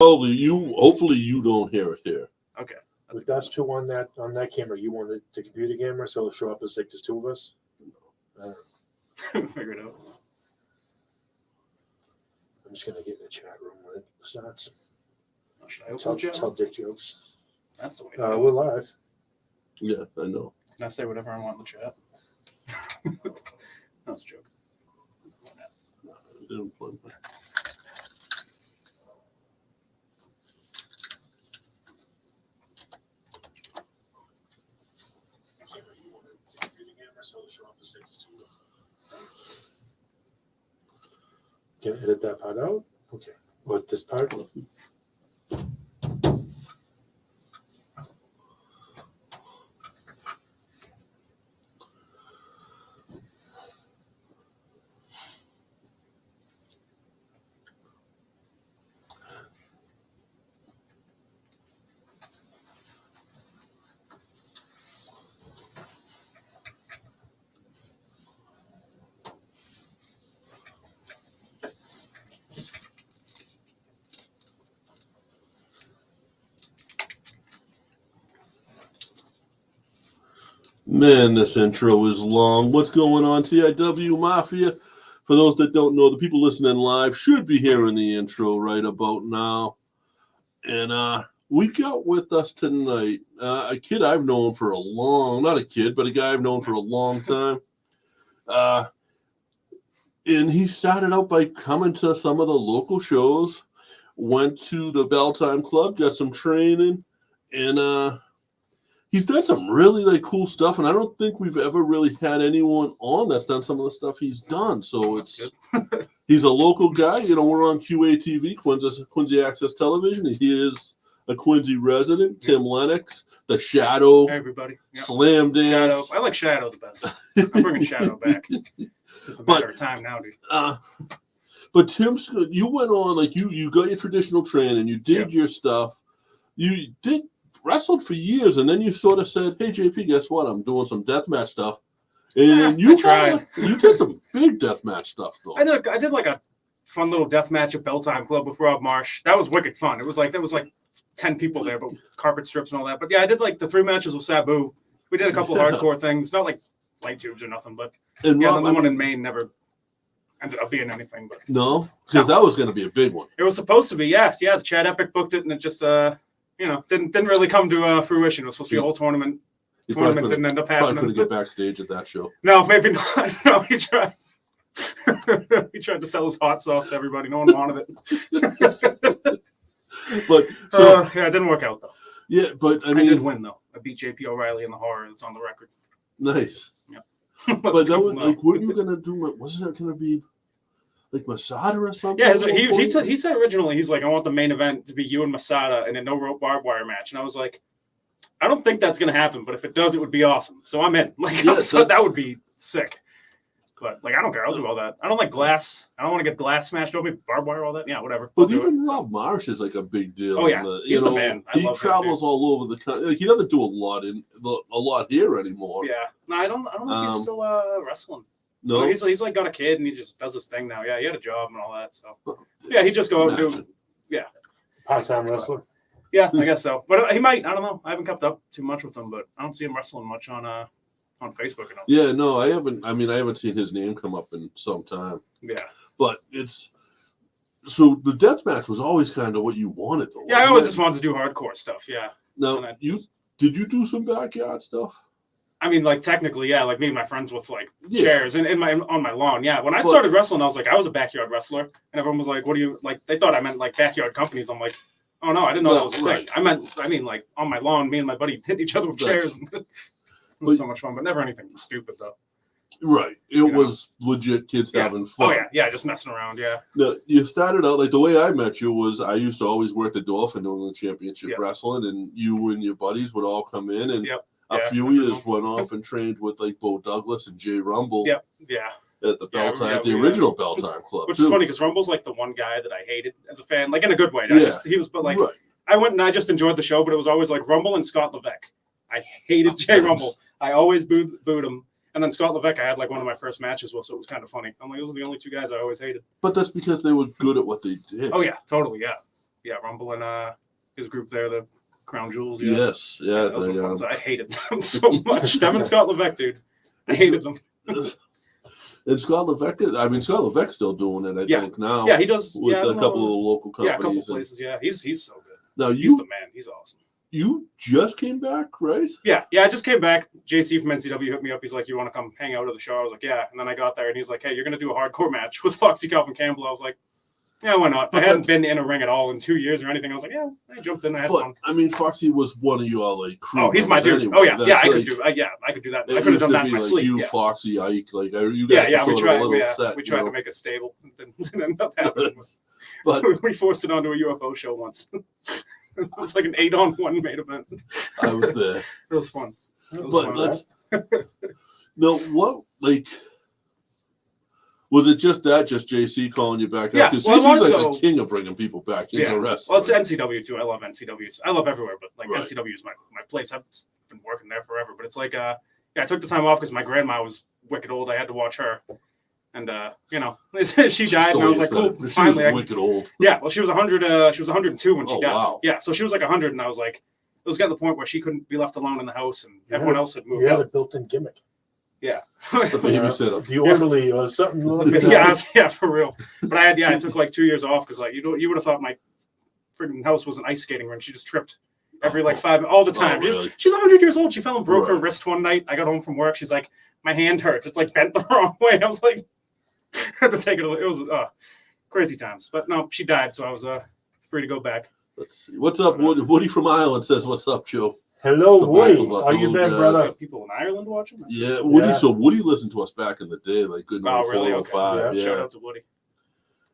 Hopefully you don't hear it here. Okay. With us two on that camera, you want the computer camera so it'll show up as like there's two of us? Figure it out. I'm just gonna get in the chat room when it starts. Should I open the chat? Tell dick jokes. That's the way. We're live. Yeah, I know. Can I say whatever I want in the chat? That's a joke. Can I edit that part out? Okay. What, this part? Man, this intro is long. What's going on, TIW Mafia? For those that don't know, the people listening live should be hearing the intro right about now. And we got with us tonight a kid I've known for a not a kid, but a guy I've known for a long time. And he started out by coming to some of the local shows, went to the Belltime Club, got some training, and he's done some really cool stuff, and I don't think we've ever really had anyone on that's done some of the stuff he's done. So he's a local guy. You know, we're on QATV, Quincy Access Television. He is a Quincy resident. Timm Lennox, the Shadow. Hey, everybody. Yep. Slam Dance. Shadow. I like Shadow the best. I'm bringing Shadow back. It's just a matter of time now, dude. But Tim, you went on, like, you got your traditional training. You did your stuff. You wrestled for years, and then you sort of said, "Hey, JP, guess what? I'm doing some deathmatch stuff." And you tried. You did some big deathmatch stuff, though. I did like a fun little deathmatch at Belltime Club with Rob Marsh. That was wicked fun. There was like 10 people there, but carpet strips and all that. But yeah, I did like the 3 matches with Sabu. We did a couple of hardcore things, not like light tubes or nothing, but Rob, the one in Maine never ended up being anything. But no, because that was going to be a big one. It was supposed to be, yeah. The Chad Epic booked it, and it just didn't really come to fruition. It was supposed to be a whole tournament. Tournament didn't end up happening. Probably couldn't get backstage at that show. No, maybe not. No, he tried. He tried to sell his hot sauce to everybody. No one wanted it. But it didn't work out though. Yeah, but I did win though. I beat JP O'Reilly in the horror. It's on the record. Nice. Yeah. But that was like, what were you gonna do? Wasn't it gonna be like Masada or something? Yeah, he said originally, he's like, I want the main event to be you and Masada in a no rope barbed wire match, and I was like, I don't think that's gonna happen, but if it does, it would be awesome. So I'm in. Like, so that would be sick. But like, I don't care. I'll do all that. I don't like glass. I don't want to get glass smashed over, barbed wire, all that. Yeah, whatever. But even Rob Marsh is like a big deal. Oh yeah, he's the man. He travels all over the country. Like, he doesn't do a lot here anymore. Yeah, no, I don't know if he's still wrestling. No, he's like got a kid and he just does his thing now. Yeah, he had a job and all that. So yeah, he just go out and do part-time wrestler. Yeah, I guess so. But he might. I don't know. I haven't kept up too much with him, but I don't see him wrestling much on Facebook enough. Yeah, no, I haven't. I mean, I haven't seen his name come up in some time. Yeah, but so the death match was always kind of what you wanted, though. Yeah, I always just wanted to do hardcore stuff. Yeah. Now, did you do some backyard stuff? I mean, like technically, yeah, like me and my friends with like chairs and on my lawn. Yeah, when I started wrestling, I was like, I was a backyard wrestler, and everyone was like, "What do you like?" They thought I meant like backyard companies. I'm like, oh no, I didn't know that was a thing. I mean, like on my lawn, me and my buddy hit each other with chairs. It was so much fun, but never anything stupid though. Right, it was legit kids having fun. Oh yeah, just messing around. Yeah. Now, you started out like the way I met you was I used to always work the door for New England Championship Wrestling, and you and your buddies would all come in and. A few years went off and trained with like Bo Douglas and Jay Rumble. Yeah. At the Belltime, the original Belltime Club. Which is funny because Rumble's like the one guy that I hated as a fan, like in a good way. I went and I just enjoyed the show, but it was always like Rumble and Scott Levesque. I hated Jay Rumble. I always booed him. And then Scott Levesque, I had like one of my first matches with, so it was kind of funny. I'm like, those are the only two guys I always hated. But that's because they were good at what they did. Oh yeah, totally, yeah. Rumble and his group there, the Crown Jewels. Yeah. Yes, yeah. Those were fun. I hated them so much. Them and Scott Levesque, dude. I hated them. And Scott Levesque's still doing it, I think, now. Yeah, he does. With a couple of the local companies. Yeah, a couple places. Yeah, he's so good. Now He's the man. He's awesome. You just came back, right? Yeah, I just came back. JC from NCW hit me up. He's like, "You want to come hang out at the show?" I was like, "Yeah." And then I got there, and he's like, "Hey, you're gonna do a hardcore match with Foxy Calvin Campbell." I was like, "Yeah, why not?" I hadn't been in a ring at all in 2 years or anything. I was like, "Yeah." I jumped in. I had fun. I mean, Foxy was one of your like crew. Oh, he's my dude. Anyway. Oh yeah, That's yeah. I like, could do. I could do that. I it could have used done to that be in my like sleep. you, Yeah. Foxy, Ike, like you guys. Yeah. were We sort of tried. a little set, We tried to make it stable. It didn't end up happening. But we forced it onto a UFO show once. It was like an 8-on-1 main event. I was there. It was fun. No, what like was it just JC calling you back? Yeah, because well, JC's like the king of bringing people back into wrestling. Well, it's NCW too. I love NCW. I love everywhere, but like Right. NCW is my place. I've been working there forever. But it's like, I took the time off because my grandma was wicked old. I had to watch her, and she died, and I was like, cool, finally. She was wicked old. Yeah, well, she was 100. She was 102 when she died. Wow. Yeah, so she was like 100, and I was like, it was getting to the point where she couldn't be left alone in the house, and everyone else had moved You had out. a built-in gimmick. Yeah. The babysitter. The orderly or something. Yeah, for real. But I took like 2 years off because like you would have thought my freaking house was an ice skating rink. She just tripped every like 5 all the time. Really? She's 100 years old. She fell and broke her Right. wrist one night. I got home from work. She's like, my hand hurts. It's like bent the wrong way. I was like, I had to take it. It was crazy times. But no, she died, so I was free to go back. Let's see. What's up, Woody? Woody from Ireland says, "What's up, Joe?" Hello, So Woody. both of us, How you hello, been, guys. brother? People in Ireland watching this? Yeah, Woody. Yeah. So Woody listened to us back in the day, like good Oh, really? Okay. 405. Yeah. Shout out to Woody.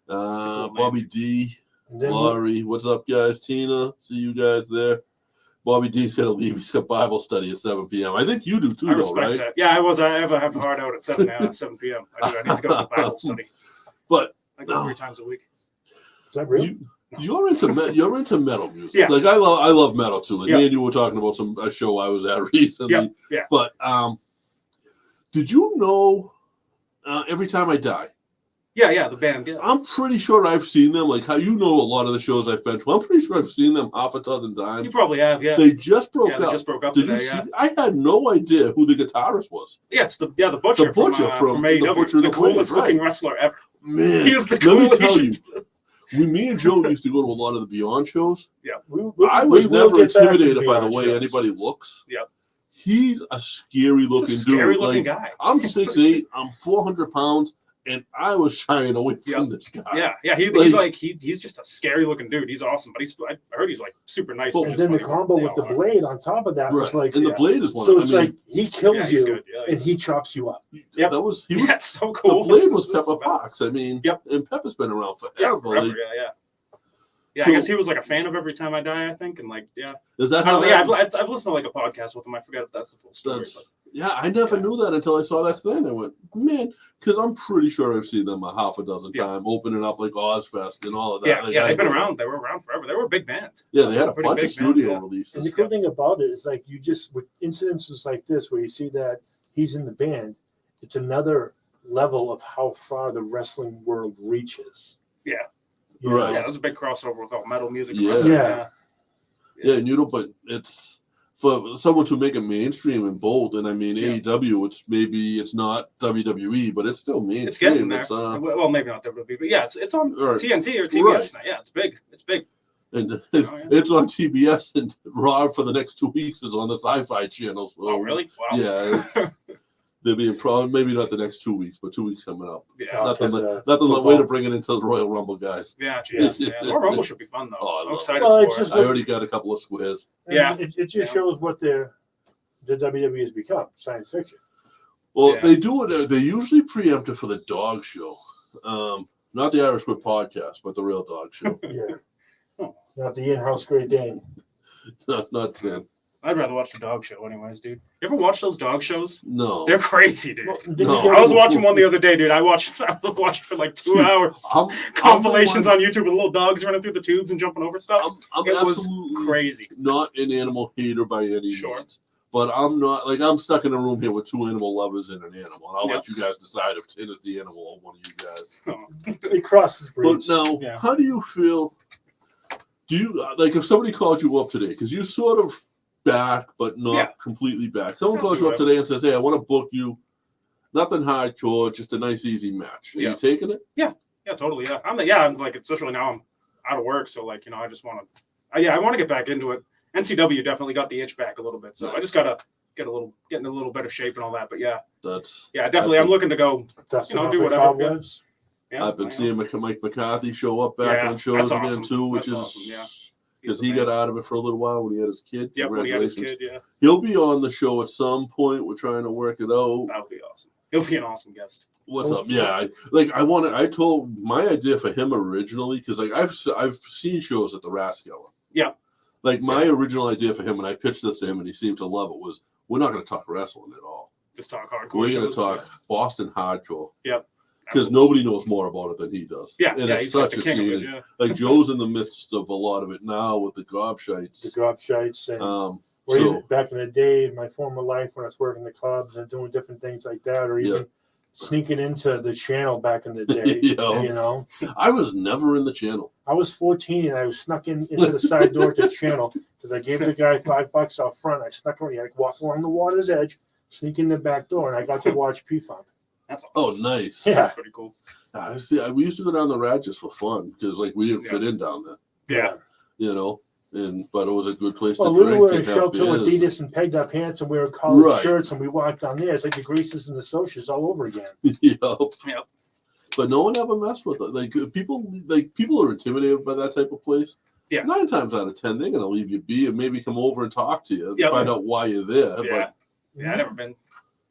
cool name. Bobby D, And then Laurie. What's up, guys? Tina, see you guys there. Bobby D's got to leave. He's got Bible study at 7 p.m. I think you do too, I though, respect right? that. Yeah, I have a hard out at 7 p.m. I need to go to Bible study. But I go 3 times a week. is that real? you're into metal music. Yeah. Like I love metal too. Like Yeah. me and you were talking about a show I was at recently. Yeah. But did you know Every Time I Die? Yeah, the band. Yeah. I'm pretty sure I've seen them. Like how you know a lot of the shows I've been to. I'm pretty sure I've seen them half a dozen You times. probably have, yeah. They just broke Yeah, up. they just broke up Did you today, see? yeah. I had no idea who the guitarist was. Yeah, it's the Butcher, The Butcher from the AEW. Butcher The the Blade, coolest looking right. wrestler ever. Man, He is the let me coolest. tell you, me and Joe used to go to a lot of the Beyond shows. I We was will never get back to intimidated by the Beyond way shows. anybody looks. Yep. He's a scary He's looking a scary dude. looking Like, guy. I'm 6'8", I'm 400 pounds, and I was shying away from this guy. Yeah. He's just a scary looking dude. He's awesome, but I heard he's like super nice. Well, which And is then the funny. combo They with the all are. blade on top of that Right. was like, And the blade is one. so I it's mean, like he kills Yeah, he's you good. Yeah, and he chops you up. Yep. that was he was. That's so cool. The blade was That's Pepper bad. Potts. I mean, Yep. and Pepper's been around Yeah, forever. forever. Like, Yeah. Yeah, So- I guess he was like a fan of Every Time I Die, I think, and like, yeah. is that I how? don't know, that, I've listened to like a podcast with him. I forget if that's the full story. that's, yeah, I never knew that until I saw that today, and I went, man, because I'm pretty sure I've seen them a half a dozen Yeah. times, opening up like Ozfest and all of that. Yeah, Like, yeah, I they've been was- around. They were around forever. They were a big band. Yeah, they had a Pretty bunch of big band, studio yeah. And the releases. cool thing about it is like you just with incidences like this where you see that he's in the band, it's another level of how far the wrestling world reaches. Yeah. You know? Right. Yeah, there's a big crossover with all metal music. Yeah. And wrestling. Yeah. Yeah, and you know, but it's for someone to make it mainstream and bold. And I mean, Yeah. AEW, it's not WWE, but it's still mainstream. It's getting there. It's, Well, maybe not WWE, but yeah, it's on Or- TNT or TBS Right. now. Yeah, it's big. It's big. and yeah. it's on TBS, and Raw for the next 2 weeks is on the Sci-Fi channel. So, Oh, really? Wow. Yeah, there'll be a problem. Maybe not the next 2 weeks, but 2 weeks coming up. Yeah. Nothing, because, nothing football. way to bring it into the Royal Rumble, guys. Yeah, geez. Yeah. Royal Rumble should be fun though. Oh, I I'm love excited it. Well, for it's it. just I already got a couple of squares. And Yeah. It just Yeah. shows what the WWE has become, science fiction. Well, Yeah. they do it. They usually preempt it for the dog show, not the Irish Whip podcast, but the real dog show. Yeah. Oh. Not the in-house Great Dane. not them. I'd rather watch the dog show anyways, dude. You ever watch those dog shows? No. They're crazy, dude. Well, did No. you I was get- watching one the other day, dude. I was watching for like 2 hours. Compilations on YouTube with little dogs running through the tubes and jumping over stuff. I'm It was absolutely crazy. not an animal hater by any Sure. means. But I'm not, like, I'm stuck in a room here with 2 animal lovers and an animal. And I'll let you guys decide if Tin is the animal or one of you guys. Oh. It crosses But breeds. now, Yeah. how do you feel? Do you like if somebody called you up today because you're sort of back but not completely back? Someone calls you up today and says, "Hey, I want to book you. Nothing hardcore, just a nice easy match." Are you taking it? Yeah, totally. Yeah, I'm like, especially now I'm out of work, so like I just want to. I want to get back into it. NCW definitely got the itch back a little bit, so I just gotta get in a little better shape and all that. But definitely. I'm looking to go. Do whatever. Yeah, I've been seeing Mike McCarthy show up back on shows again too, which is awesome. Because he got out of it for a little while when he had his kid. Yeah, when he had his kid. Yeah, he'll be on the show at some point. We're trying to work it out. That would be awesome. He'll be an awesome guest. What's up? Yeah, I told my idea for him originally because like I've seen shows at the Rathskeller. Yeah. Like my original idea for him, and I pitched this to him, and he seemed to love it. Was we're not going to talk wrestling at all. Just talk hardcore. We're going to talk Boston hardcore. Yep. Because nobody knows more about it than he does. Yeah, and it's such a scene. Like Joe's in the midst of a lot of it now with the gobshites. The gobshites, and back in the day, in my former life, when I was working the clubs and doing different things like that, or even sneaking into the channel back in the day. I was never in the channel. I was 14 and I was snuck into the side door to the channel because I gave the guy $5 out front. I snuck around, I walk along the water's edge, sneak in the back door, and I got to watch P-Funk. That's awesome. Oh, nice. Yeah. That's pretty cool. We used to go down the rad just for fun because like we didn't fit in down there. Yeah. But it was a good place to drink. We were in shelter Adidas and pegged up pants and we were collared shirts and we walked down there. It's like the Greases and the Socias all over again. Yep. But no one ever messed with it. Like people are intimidated by that type of place. Yeah. 9 times out of 10, they're gonna leave you be and maybe come over and talk to you, find out why you're there. Yeah. I've never been.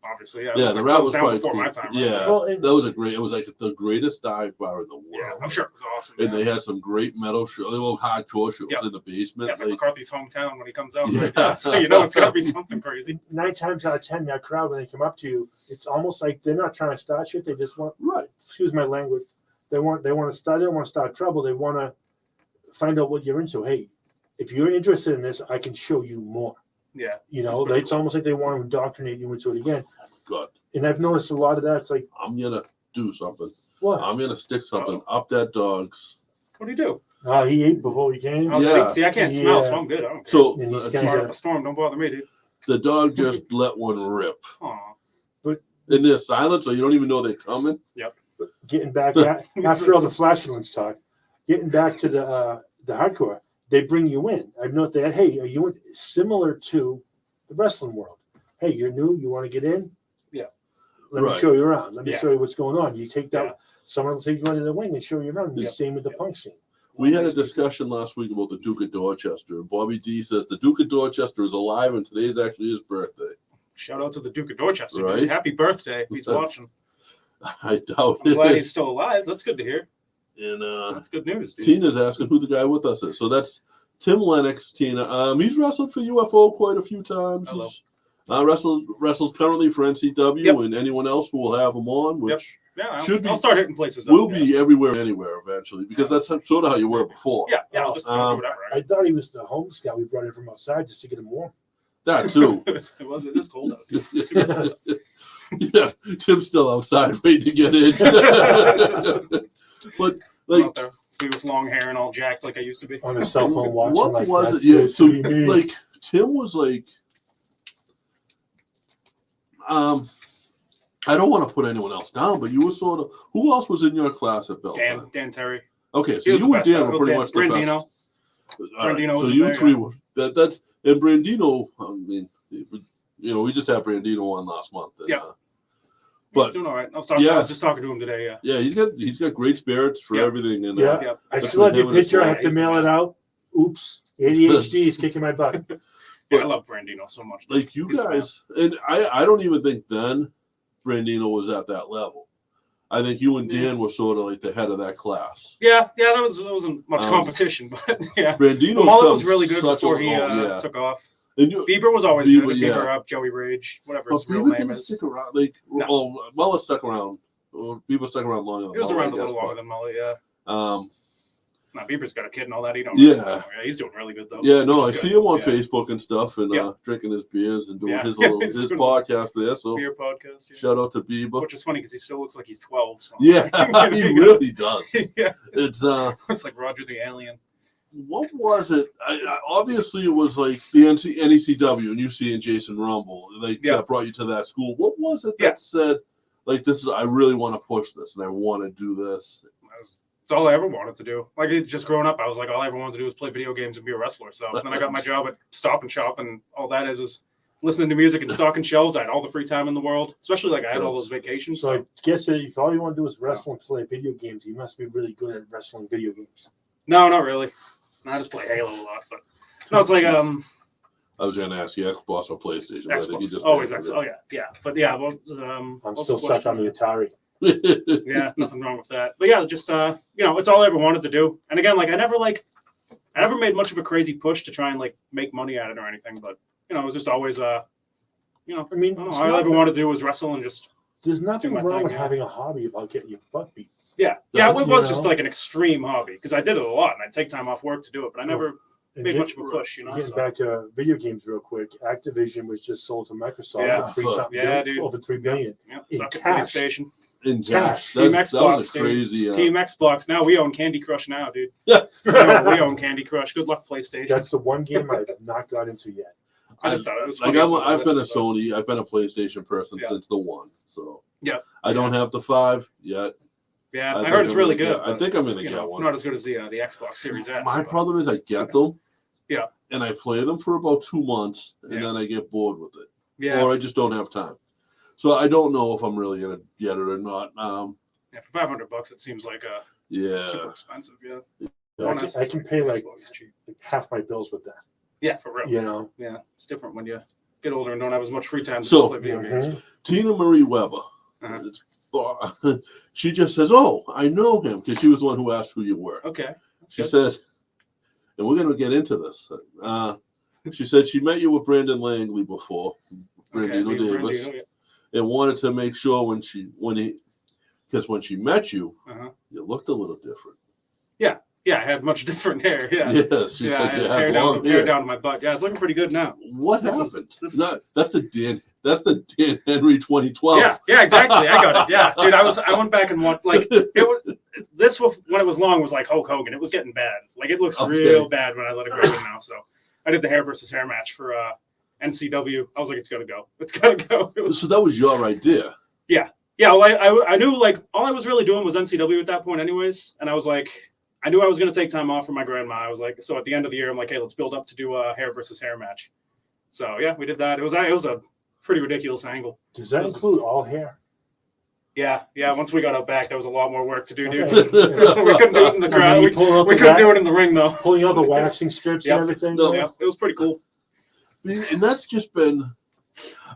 Obviously, the Rat was probably before my time. Right? Yeah, that was it was like the greatest dive bar in the world. Yeah, I'm sure it was awesome. And they had some great metal shows, they were hardcore shows in the basement. Yeah, it's like McCarthy's hometown when he comes out. Right? So it's got to be something crazy. 9 times out of 10, that crowd when they come up to you, it's almost like they're not trying to start shit. They just want excuse my language. They want to start. They don't want to start trouble. They want to find out what you're into. Hey, if you're interested in this, I can show you more. Yeah, it's almost like they want to indoctrinate you into it again. Good. And I've noticed a lot of that. It's like I'm gonna do something. What? I'm gonna stick something up that dog's. What do you do? He ate before he came. See, I can't smell, so I'm good. I don't care. So a storm, don't bother me, dude. The dog just let one rip. Aww. But and they're silent, so you don't even know they're coming. Yep. But getting back after all the flatulence talk, getting back to the hardcore, they bring you in. I've noticed that. Hey, are you similar to the wrestling world? Hey, you're new. You want to get in? Yeah. Let me show you around. Let me show you what's going on. You take that. Someone will take you under the wing and show you around. The same with the punk scene. We had a discussion last week about the Duke of Dorchester. And Bobby D says the Duke of Dorchester is alive, and today's actually his birthday. Shout out to the Duke of Dorchester. Right? Happy birthday if he's watching. I doubt I'm glad he's still alive. That's good to hear. And that's good news, dude. Tina's asking who the guy with us is. So that's Timm Lennox, Tina. He's wrestled for UFO quite a few times. Hello. He's wrestles currently for NCW and anyone else who will have him on, which I'll start hitting places. We'll be everywhere, anywhere eventually, because that's sort of how you were before. Yeah, I'll just do whatever. I thought he was the homeless guy we brought in from outside just to get him warm. That too. It is cold out. Yeah, Tim's still outside waiting to get in. But like, out there. It's me with long hair and all jacked like I used to be on a cell phone watching. What like was it? Yeah, so like Tim was like, I don't want to put anyone else down, but you were sort of. Who else was in your class at Beltline? Dan Terry. Okay, so you and Dan were pretty much the Brandino. best. Brandino was so you three were that's and Brandino. I mean, we just had Brandino on last month. And, but he's doing all right. I was just talking to him today. Yeah. Yeah, he's got great spirits for everything. And I still have your picture. I have to mail it out. Oops, ADHD is kicking my butt. I love Brandino so much. Like you guys, and I don't even think then Brandino was at that level. I think you and Dan were sort of like the head of that class. Yeah, that wasn't much competition, but Brandino was really good before he took off. And Bieber was always good. Bieber up, Joey Rage, whatever his real name is. Stick around. Like, Mullet stuck around. Bieber stuck around longer than He was around a little longer than Mullet, Bieber's got a kid and all that. He don't. He's doing really good though. Yeah, no, I see him on Facebook and stuff, and drinking his beers and doing his podcast there. So beer podcast. Yeah. Shout out to Bieber, which is funny because he still looks like he's 12. So. Yeah, he really does. Yeah, it's like Roger the Alien. what was it? Obviously, it was like the NECW and UC and Jason Rumble. That brought you to that school. What was it that said, like, this is, I really want to push this and I want to do this? It's all I ever wanted to do. Like, just growing up, I was like, all I ever wanted to do was play video games and be a wrestler. So then I got my job at Stop and Shop, and all that is listening to music and stocking shelves. I had all the free time in the world, especially like I had all those vacations. So I guess if all you want to do is wrestle and play video games, you must be really good at wrestling video games. No, not really. I just play Halo a lot, but no, it's like I was going to ask you Xbox or PlayStation. Xbox. I think you just always Xbox. Oh yeah. But yeah, I'm still stuck on the Atari. Yeah, nothing wrong with that. But yeah, just it's all I ever wanted to do. And again, like I never made much of a crazy push to try and like make money at it or anything. But it was just always I mean, all I ever wanted to do was wrestle and just. There's nothing wrong with having a hobby about getting your butt beat. Yeah, it was just like an extreme hobby because I did it a lot and I'd take time off work to do it, but I never made much of a push. Getting back to video games real quick, Activision was just sold to Microsoft for over $3 billion. Yeah, in cash. PlayStation. In cash. Team Xbox, that was crazy. Team Xbox. Now we own Candy Crush now, dude. Yeah. We own Candy Crush. Good luck, PlayStation. That's the one game I've not got into yet. I just thought it was funny. I've been a Sony, I've been a PlayStation person since the 1. So I don't have the 5 yet. Yeah, I heard it's really good. I think I'm going to get one. Not as good as the Xbox Series S. My problem is I get them. Yeah. And I play them for about 2 months, and then I get bored with it. Yeah. Or I just don't have time. So I don't know if I'm really going to get it or not. For $500, it seems like super expensive. Yeah. I can pay like half my bills with that. Yeah, for real. Yeah, it's different when you get older and don't have as much free time to just play video games. Tina Marie Weber, she just says, "Oh, I know him," because she was the one who asked who you were. Okay. She said, and we're going to get into this. She said she met you with Brandon Langley before, Brandino Davis, and wanted to make sure when she met you, you looked a little different. Yeah. Yeah, I had much different hair. Yeah. Yes, she said you had long hair down to my butt. Yeah, it's looking pretty good now. What happened? That's the Dan Henry 2012. Yeah, exactly. I got it. Yeah, dude, I went back and watched when it was long was like Hulk Hogan. It was getting bad. Like it looks real bad when I let it grow in now. So I did the hair versus hair match for NCW. I was like, it's gotta go. It's gotta go. So that was your idea. Yeah. Yeah. Well, I knew like all I was really doing was NCW at that point, anyways, and I was like. I knew I was going to take time off from my grandma. I was like, so at the end of the year, I'm like, hey, let's build up to do a hair versus hair match. So yeah, we did that. It was a pretty ridiculous angle. Does that include all hair? Yeah. Once we got out back, there was a lot more work to do, dude. We couldn't do it in the crowd. We couldn't do it in the ring though. Pulling out the waxing strips and everything. No. Yeah, it was pretty cool. And that's just been,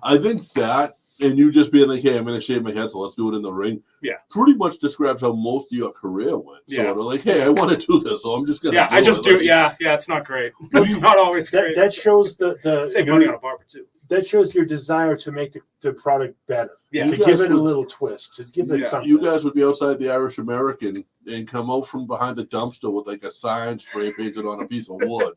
I think that. And you just being like, hey, I'm going to shave my head, so let's do it in the ring. Yeah. Pretty much describes how most of your career went. Yeah. So they're like, hey, I want to do this, so I'm just going to do it. I just do it. Yeah, it's not great. It's not always great. That shows the save money on a barber, too. That shows your desire to make the product better. Yeah. To give it a little twist. To give it something. You guys would be outside the Irish American and come out from behind the dumpster with like a sign spray painted on a piece of wood.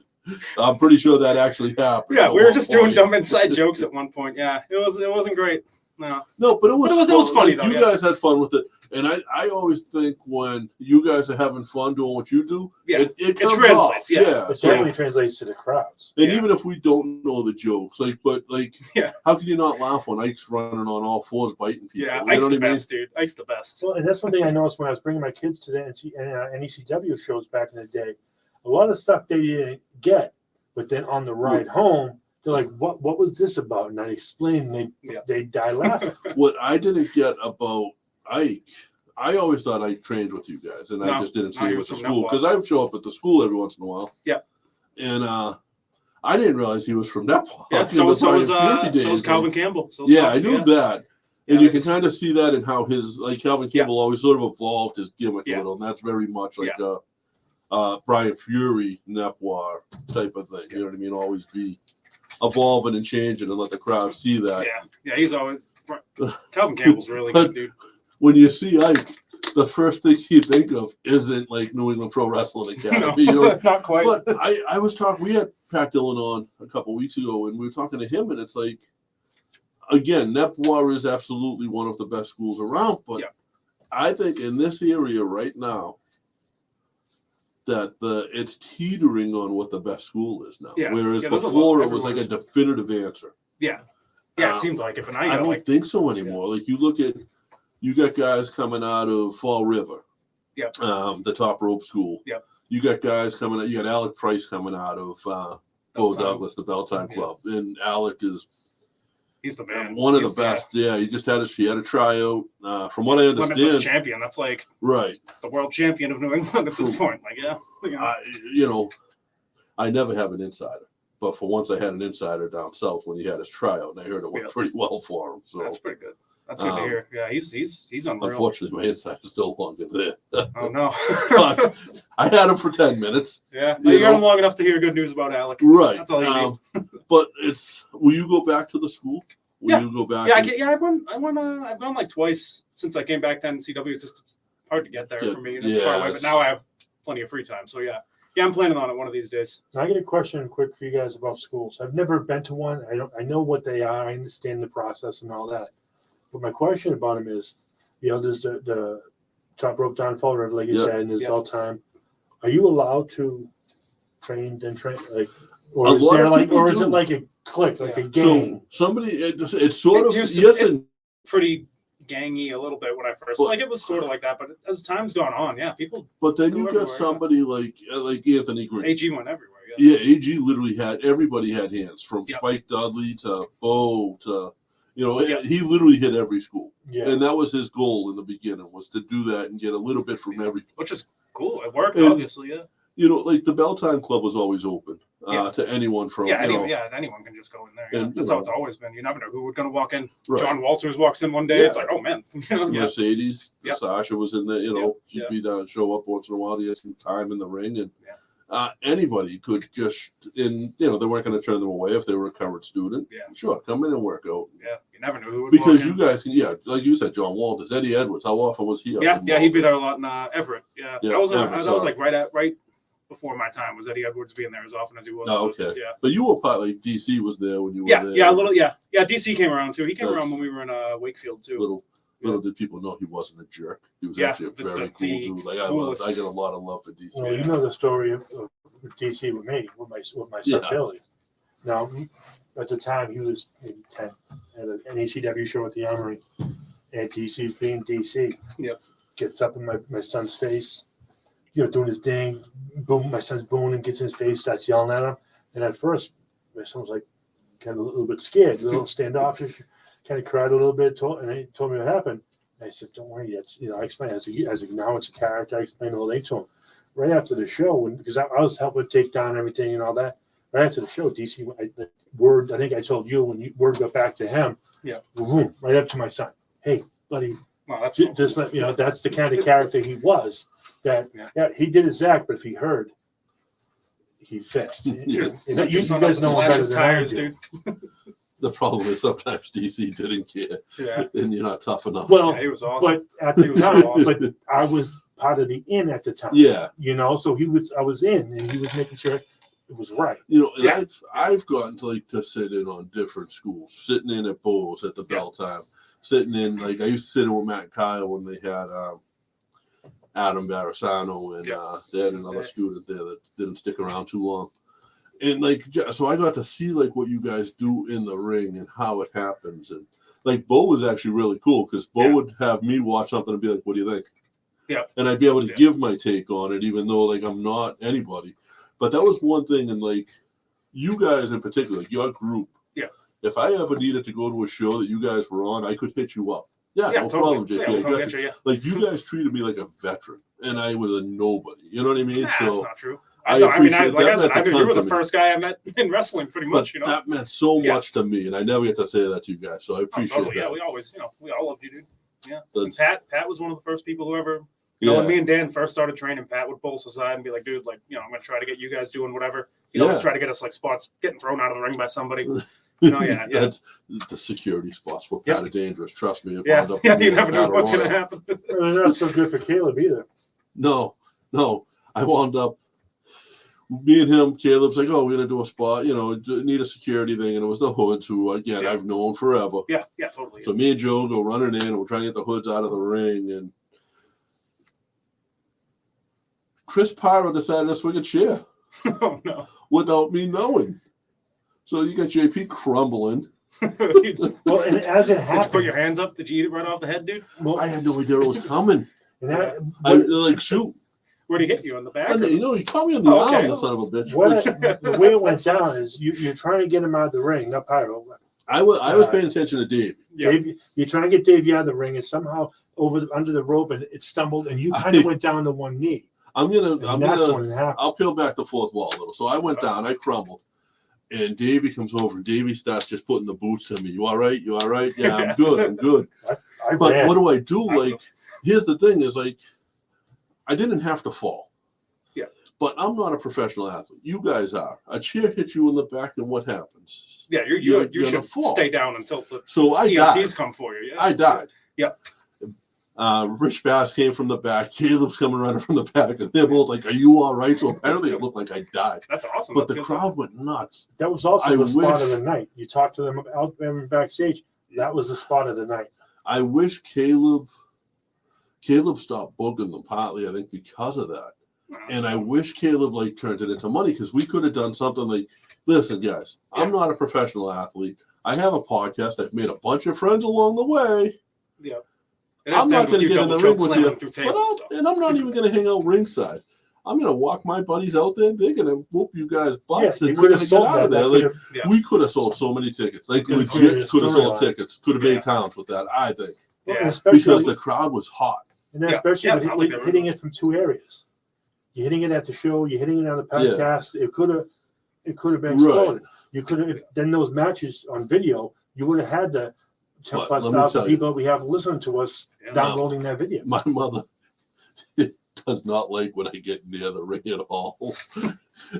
I'm pretty sure that actually happened. Yeah, we were just doing dumb inside jokes at one point. Yeah, it wasn't great. No, but it was funny though. You guys had fun with it, and I always think when you guys are having fun doing what you do, it translates. Off. Yeah, it definitely translates to the crowds. And even if we don't know the jokes, how can you not laugh when Ike's running on all fours biting people? Yeah, Ike's the best, dude. Ike's the best. Well, and that's one thing I noticed when I was bringing my kids to the NECW shows back in the day. A lot of stuff they didn't get, but then on the ride home. They're like, what was this about? And I explained, they die laughing. What I didn't get about Ike, I always thought Ike trained with you guys, and I just didn't see him at the school because I would show up at the school every once in a while. Yeah. And I didn't realize he was from Nepal. Yeah, so was Calvin Campbell. I knew that. And you can kind of see that in how his, Calvin Campbell always sort of evolved his gimmick a little, and that's very much like Brian Fury, Nepal type of thing. You know what I mean? Always be evolving and changing and let the crowd see that. Yeah, he's always Calvin Campbell's really good, dude. When you see Ike, the first thing you think of isn't like New England Pro Wrestling Academy. Not quite. But I was talking. We had Pat Dillon on a couple weeks ago, and we were talking to him, and it's like, again, Nepal is absolutely one of the best schools around. But I think in this area right now, that it's teetering on what the best school is now. Yeah. Whereas Yeah, there's a lot- before it was like a everyone's- definitive answer. Yeah. Yeah, it seemed like it, but now you I got don't like think so anymore. Like you look at, you got guys coming out of Fall River. Yep. The top rope school. Yep. You got guys coming out. You got Alec Price coming out of Bo Beltime. Douglas, the Beltime Yeah. Club, and Alec is he's the man. one of He's- the best. Yeah, he just had a tryout. From what I Limitless understand, champion. That's like right. the world champion of New England at this point. Like, yeah. I never have an insider, but for once I had an insider down south when he had his tryout, and I heard it went pretty well for him. So that's pretty good. That's good to hear. Yeah, he's unreal. unfortunately, my insider's no longer there. Oh no. But I had him for 10 minutes. Yeah, You you got know. him long enough to hear good news about Alec. Right. That's all you need. But will you go back to the school? Will Yeah. you go back? Yeah, I've gone like twice since I came back to NCW. It's hard to get there Yeah, for me, and it's far away. But now I have plenty of free time, so yeah, I'm planning on it one of these days. I get a question quick for you guys about schools. I've never been to one. I know what they are. I understand the process and all that. But my question about them is, there's the top rope down Fall River, like you said, and there's bell time. Are you allowed to train like, or A is lot there of like, people or is do. it like a click, like a So game? somebody, it's sort of used to- yes and Pretty gangy a little bit when I first it was sort of like that, but as time's gone on, people but then go you everywhere, got somebody like Anthony Green. AG went everywhere. Yeah, AG literally everybody had hands from Yep. Spike Dudley to Bo to, Yep. he literally hit every school. Yeah. And that was his goal in the beginning, was to do that and get a little bit from every. Which is cool. It worked, And- obviously. Yeah. Like the Beltime Club was always open to anyone from. Anyone can just go in there. Yeah. And, That's how it's always been. You never know who was going to walk in. Right. John Walters walks in one day. Yeah. It's like, oh man. Mercedes, Yep. Sasha was in there. She'd be down, show up once in a while. He had some time in the ring, and anybody could just. And they weren't going to turn them away if they were a current student. Yeah. Sure, come in and work out. Yeah, you never knew who would Because walk you in. guys can, like you said, John Walters, Eddie Edwards. How often was he? He'd be there a lot in Everett. Yeah, Yeah, that was Everett, like right before my time. Was Eddie Edwards being there as often as he was? Oh, okay. Yeah. But you were part, like DC was there when you were there. Yeah, a little. Yeah. DC came around too. He came That's- around when we were in Wakefield too. Little did people know he wasn't a jerk. He was Yeah, actually a very cool dude. Like coolest. I get a lot of love for DC. Well, you know the story of DC with me, with my son Yeah. Billy. Now, at the time, he was maybe 10 at an ECW show at the Armory, and DC's being DC. Yep. Gets up in my son's face, doing his thing. Boom, my son's booing, gets in his face, starts yelling at him. And at first, my son was like, kind of a little bit scared, a little standoffish, kind of cried a little bit, and he told me what happened. And I said, "Don't worry, I explained. I said, now it's a character." I explained the whole thing to him. Right after the show, because I was helping take down everything and all that. Right after the show, DC, I think I told you when word got back to him. Yeah. Boom, right up to my son. Hey, buddy, Wow, that's just let that's the kind of character he was. That he did his act, but if he heard, he fixed. Yeah. You guys know him better than I do. dude. The problem is sometimes DC didn't care, Yeah. and you're not tough enough. Well, Yeah, he was awesome. but at the He was time, awesome. but I was part of the inn at the time. Yeah. So I was in, and he was making sure it was right. And I've gotten to sit in on different schools, sitting in at Bowles at the bell time, sitting in, like I used to sit in with Matt and Kyle when they had Adam Barasano, and they had another student there that didn't stick around too long. And so I got to see what you guys do in the ring and how it happens. And Bo was actually really cool because Bo would have me watch something and be like, "What do you think?" Yeah. And I'd be able to give my take on it, even though I'm not anybody. But that was one thing, and you guys in particular, your group. Yeah. If I ever needed to go to a show that you guys were on, I could hit you up. Yeah, no totally. problem, JP. Yeah, I we'll come got get you. you. You guys treated me like a veteran, and I was a nobody. You know what I mean? Nah, that's not true. I like I appreciate said, that. you were the Me. first guy I met in wrestling, pretty much. That meant so much to me, and I never get to say that to you guys. So I appreciate totally. that. Yeah, we always, we all loved you, dude. Yeah. That's- And Pat was one of the first people who ever. When me and Dan first started training, Pat would pull us aside and be like, "Dude, I'm going to try to get you guys doing whatever. He'd always try to get us spots, getting thrown out of the ring by somebody." That's the security spots for Pat are dangerous. Trust me. You never know what's going to happen. They're not so good for Caleb either. No. I wound up. Me and him, Caleb's like, "Oh, we're gonna do a spot. Need a security thing," and it was the Hoods, who again I've known forever. Yeah, totally. So me and Joe go running in, and we're trying to get the Hoods out of the ring, and Chris Pyro decided to swing a chair. Oh no! Without me knowing. So you got JP crumbling. Well, and as it Did happened, you put your hands up? Did you eat it right off the head, dude? well, I had no idea it was coming. and that, I like shoot. Where'd he hit you in the back? And, you know, he caught me on the arm, okay. the son of a bitch. the way it went That down sucks. is you're trying to get him out of the ring, not Pyro. I was paying attention to Dave. Yeah. Dave, you're trying to get Davey out of the ring, and somehow under the rope, and it stumbled, and you kind of went down to one knee. I'm And that's gonna when it happened. I'll peel back the fourth wall a little. So I went down, I crumbled, and Davey comes over, and Davey starts just putting the boots in me. You all right? You all right? Yeah, I'm good. I'm good. I But ran. what do I do? Like, here's the thing: is like, I didn't have to fall. Yeah. But I'm not a professional athlete. You guys are. A chair hits you in the back, and what happens? Yeah, you You're should gonna fall. stay down until the So I died. EMTs come for you. Yeah. I died. Yep. Rich Bass came from the back. Caleb's coming running from the back, and they're both like, "Are you all right?" So apparently, it looked like I died. That's awesome. But That's the good. crowd went nuts. That was also I the spot wish- of the night. You talked to them out there backstage. That was the spot of the night. I wish Caleb stopped booking them partly, I think, because of that. And I wish Caleb like turned it into money, because we could have done something like, listen, guys, I'm not a professional athlete. I have a podcast. I've made a bunch of friends along the way. Yeah. It has I'm to not end with going to you get in the double ring choke with slamming you, through but tables stuff. I'm not even going to hang out ringside. I'm going to walk my buddies out there. They're going to whoop you guys' butts, you and could we're going have to get sold out of that. there. That Like, could have- Yeah. we could have sold so many tickets. Like, Could've legit created a could have sold storyline. tickets. Could have Yeah. made towns with that, I think. and Yeah. especially Because the crowd was hot. and then Yeah. especially Yeah, it with sounds like they were hitting good. it from two areas. You're hitting it at the show. You're hitting it on the podcast. It could have been Right. exploded. You could have then those matches on video. You would have had the 10 But plus let me thousand tell you. people that we have listening to us Yeah. downloading that video. My mother does not like when I get near the ring at all.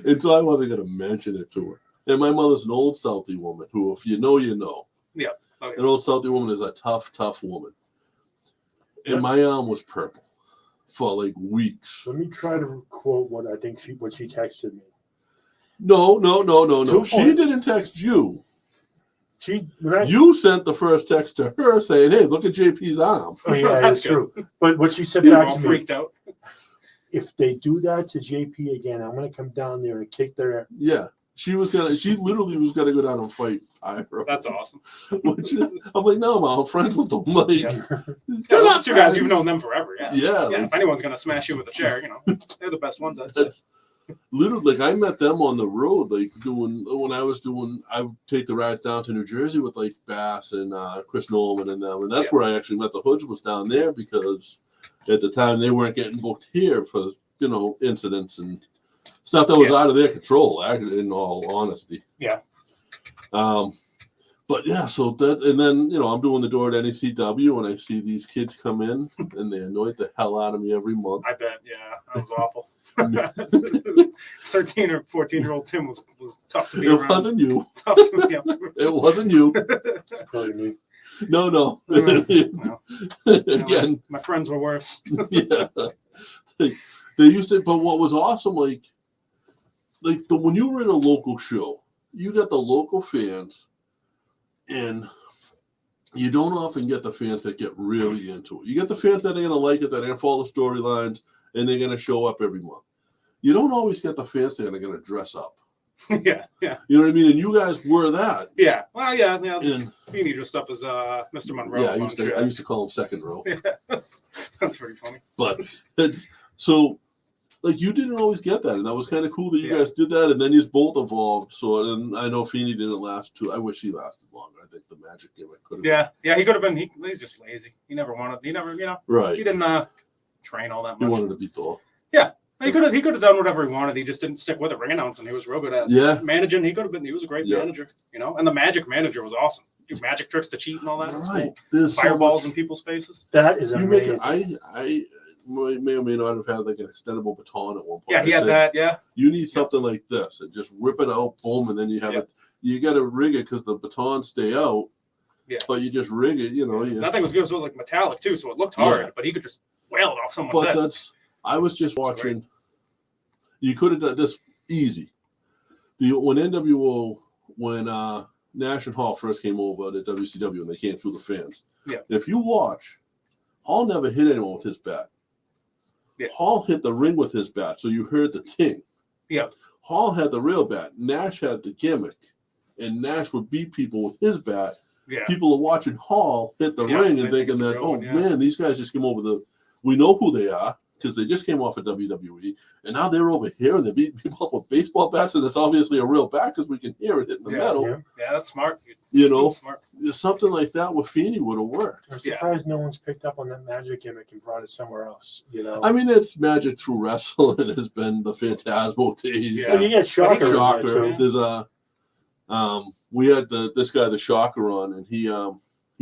And so I wasn't going to mention it to her. And my mother's an old Southie woman who, if you know, you know. Yeah. Okay. An old Southie woman is a tough, tough woman. And my arm was purple for like weeks. Let me try to quote what I think she texted me. No. 2 She points. didn't text you. When I, You sent the first text to her saying, "Hey, look at JP's arm." oh yeah, That's that's true. But what she said You're back all to me, freaked out. if they do that to JP again, I'm gonna come down there and kick their. Yeah. She literally was gonna go down and fight Pyro. That's awesome. Which, I'm like, no, I'm friends with them. Like, Yeah. they're Yeah, not those two guys, friends. you've known them forever. Yeah. Yeah, Yeah. like- If anyone's gonna smash you with a chair, they're the best ones. I'd say. That's literally like I met them on the road, like I would take the rides down to New Jersey with like Bass and Chris Norman and them, and that's Yeah. where I actually met the Hoods, was down there, because at the time they weren't getting booked here for incidents and stuff that was out of their control. Actually, in all honesty. Yeah. But yeah, so that, and then I'm doing the door at NECW, and I see these kids come in, and they annoy the hell out of me every month. I bet. Yeah, that was awful. 13 or 14-year-old Tim was tough to be It around. wasn't you. Tough to be It wasn't you. Probably me. No. Well, Again, my friends were worse. yeah. They used to, but what was awesome, when you were in a local show, you got the local fans, and you don't often get the fans that get really into it. You get the fans that are going to like it, that are going to follow the storylines, and they're going to show up every month. You don't always get the fans that are going to dress up. Yeah. You know what I mean? And you guys were that. Yeah. Well, yeah. And Feeney dressed up as Mr. Monroe. yeah, I used to call him second row. That's pretty funny. But it's so, you didn't always get that, and that was kind of cool that you Yeah. guys did that, and then you both evolved. So, and I know Feeney didn't last too. I wish he lasted longer. I think the magic gimmick could have. Yeah. He could have been. He's just lazy. He never, he Right. didn't train all that He much. wanted to be Thor. He could have done whatever he wanted. He just didn't stick with it. Ring announcing, he was real good at. Yeah. Managing, he was a great Yeah. manager. And the magic manager was awesome. Do magic tricks to cheat and all that. That's Right. cool. There's so Fireballs much- in people's faces. That is You make amazing. it. I may or may not have had like an extendable baton at one point. Yeah, he I had said, that. Yeah. You need something like this, and just rip it out, boom, and then you have Yep. it. You got to rig it because the batons stay out. Yeah. But you just rig it, That thing was good. So it was like metallic too, so it looked hard, Yeah. but he could just wail it off someone's But head. I was just It's watching. You could have done this easy. When Nash and Hall first came over to WCW and they came through the fans. Yeah. If you watch, Hall never hit anyone with his bat. Yeah. Hall hit the ring with his bat, so you heard the ting. Yeah. Hall had the real bat. Nash had the gimmick, and Nash would beat people with his bat. Yeah. People are watching Hall hit the ring and thinking that, oh man, these guys just came over we know who they are because they just came off of WWE, and now they're over here and they're beating people up with baseball bats, and it's obviously a real bat because we can hear it hitting the metal. Yeah, that's smart. You know, that's smart. Something like that with Feeney would have worked. I'm surprised no one's picked up on that magic gimmick and brought it somewhere else. You know, I mean, it's magic through wrestling has been the Phantasmo days. Yeah, you get Shocker. There's a we had this guy, the Shocker, on, and he's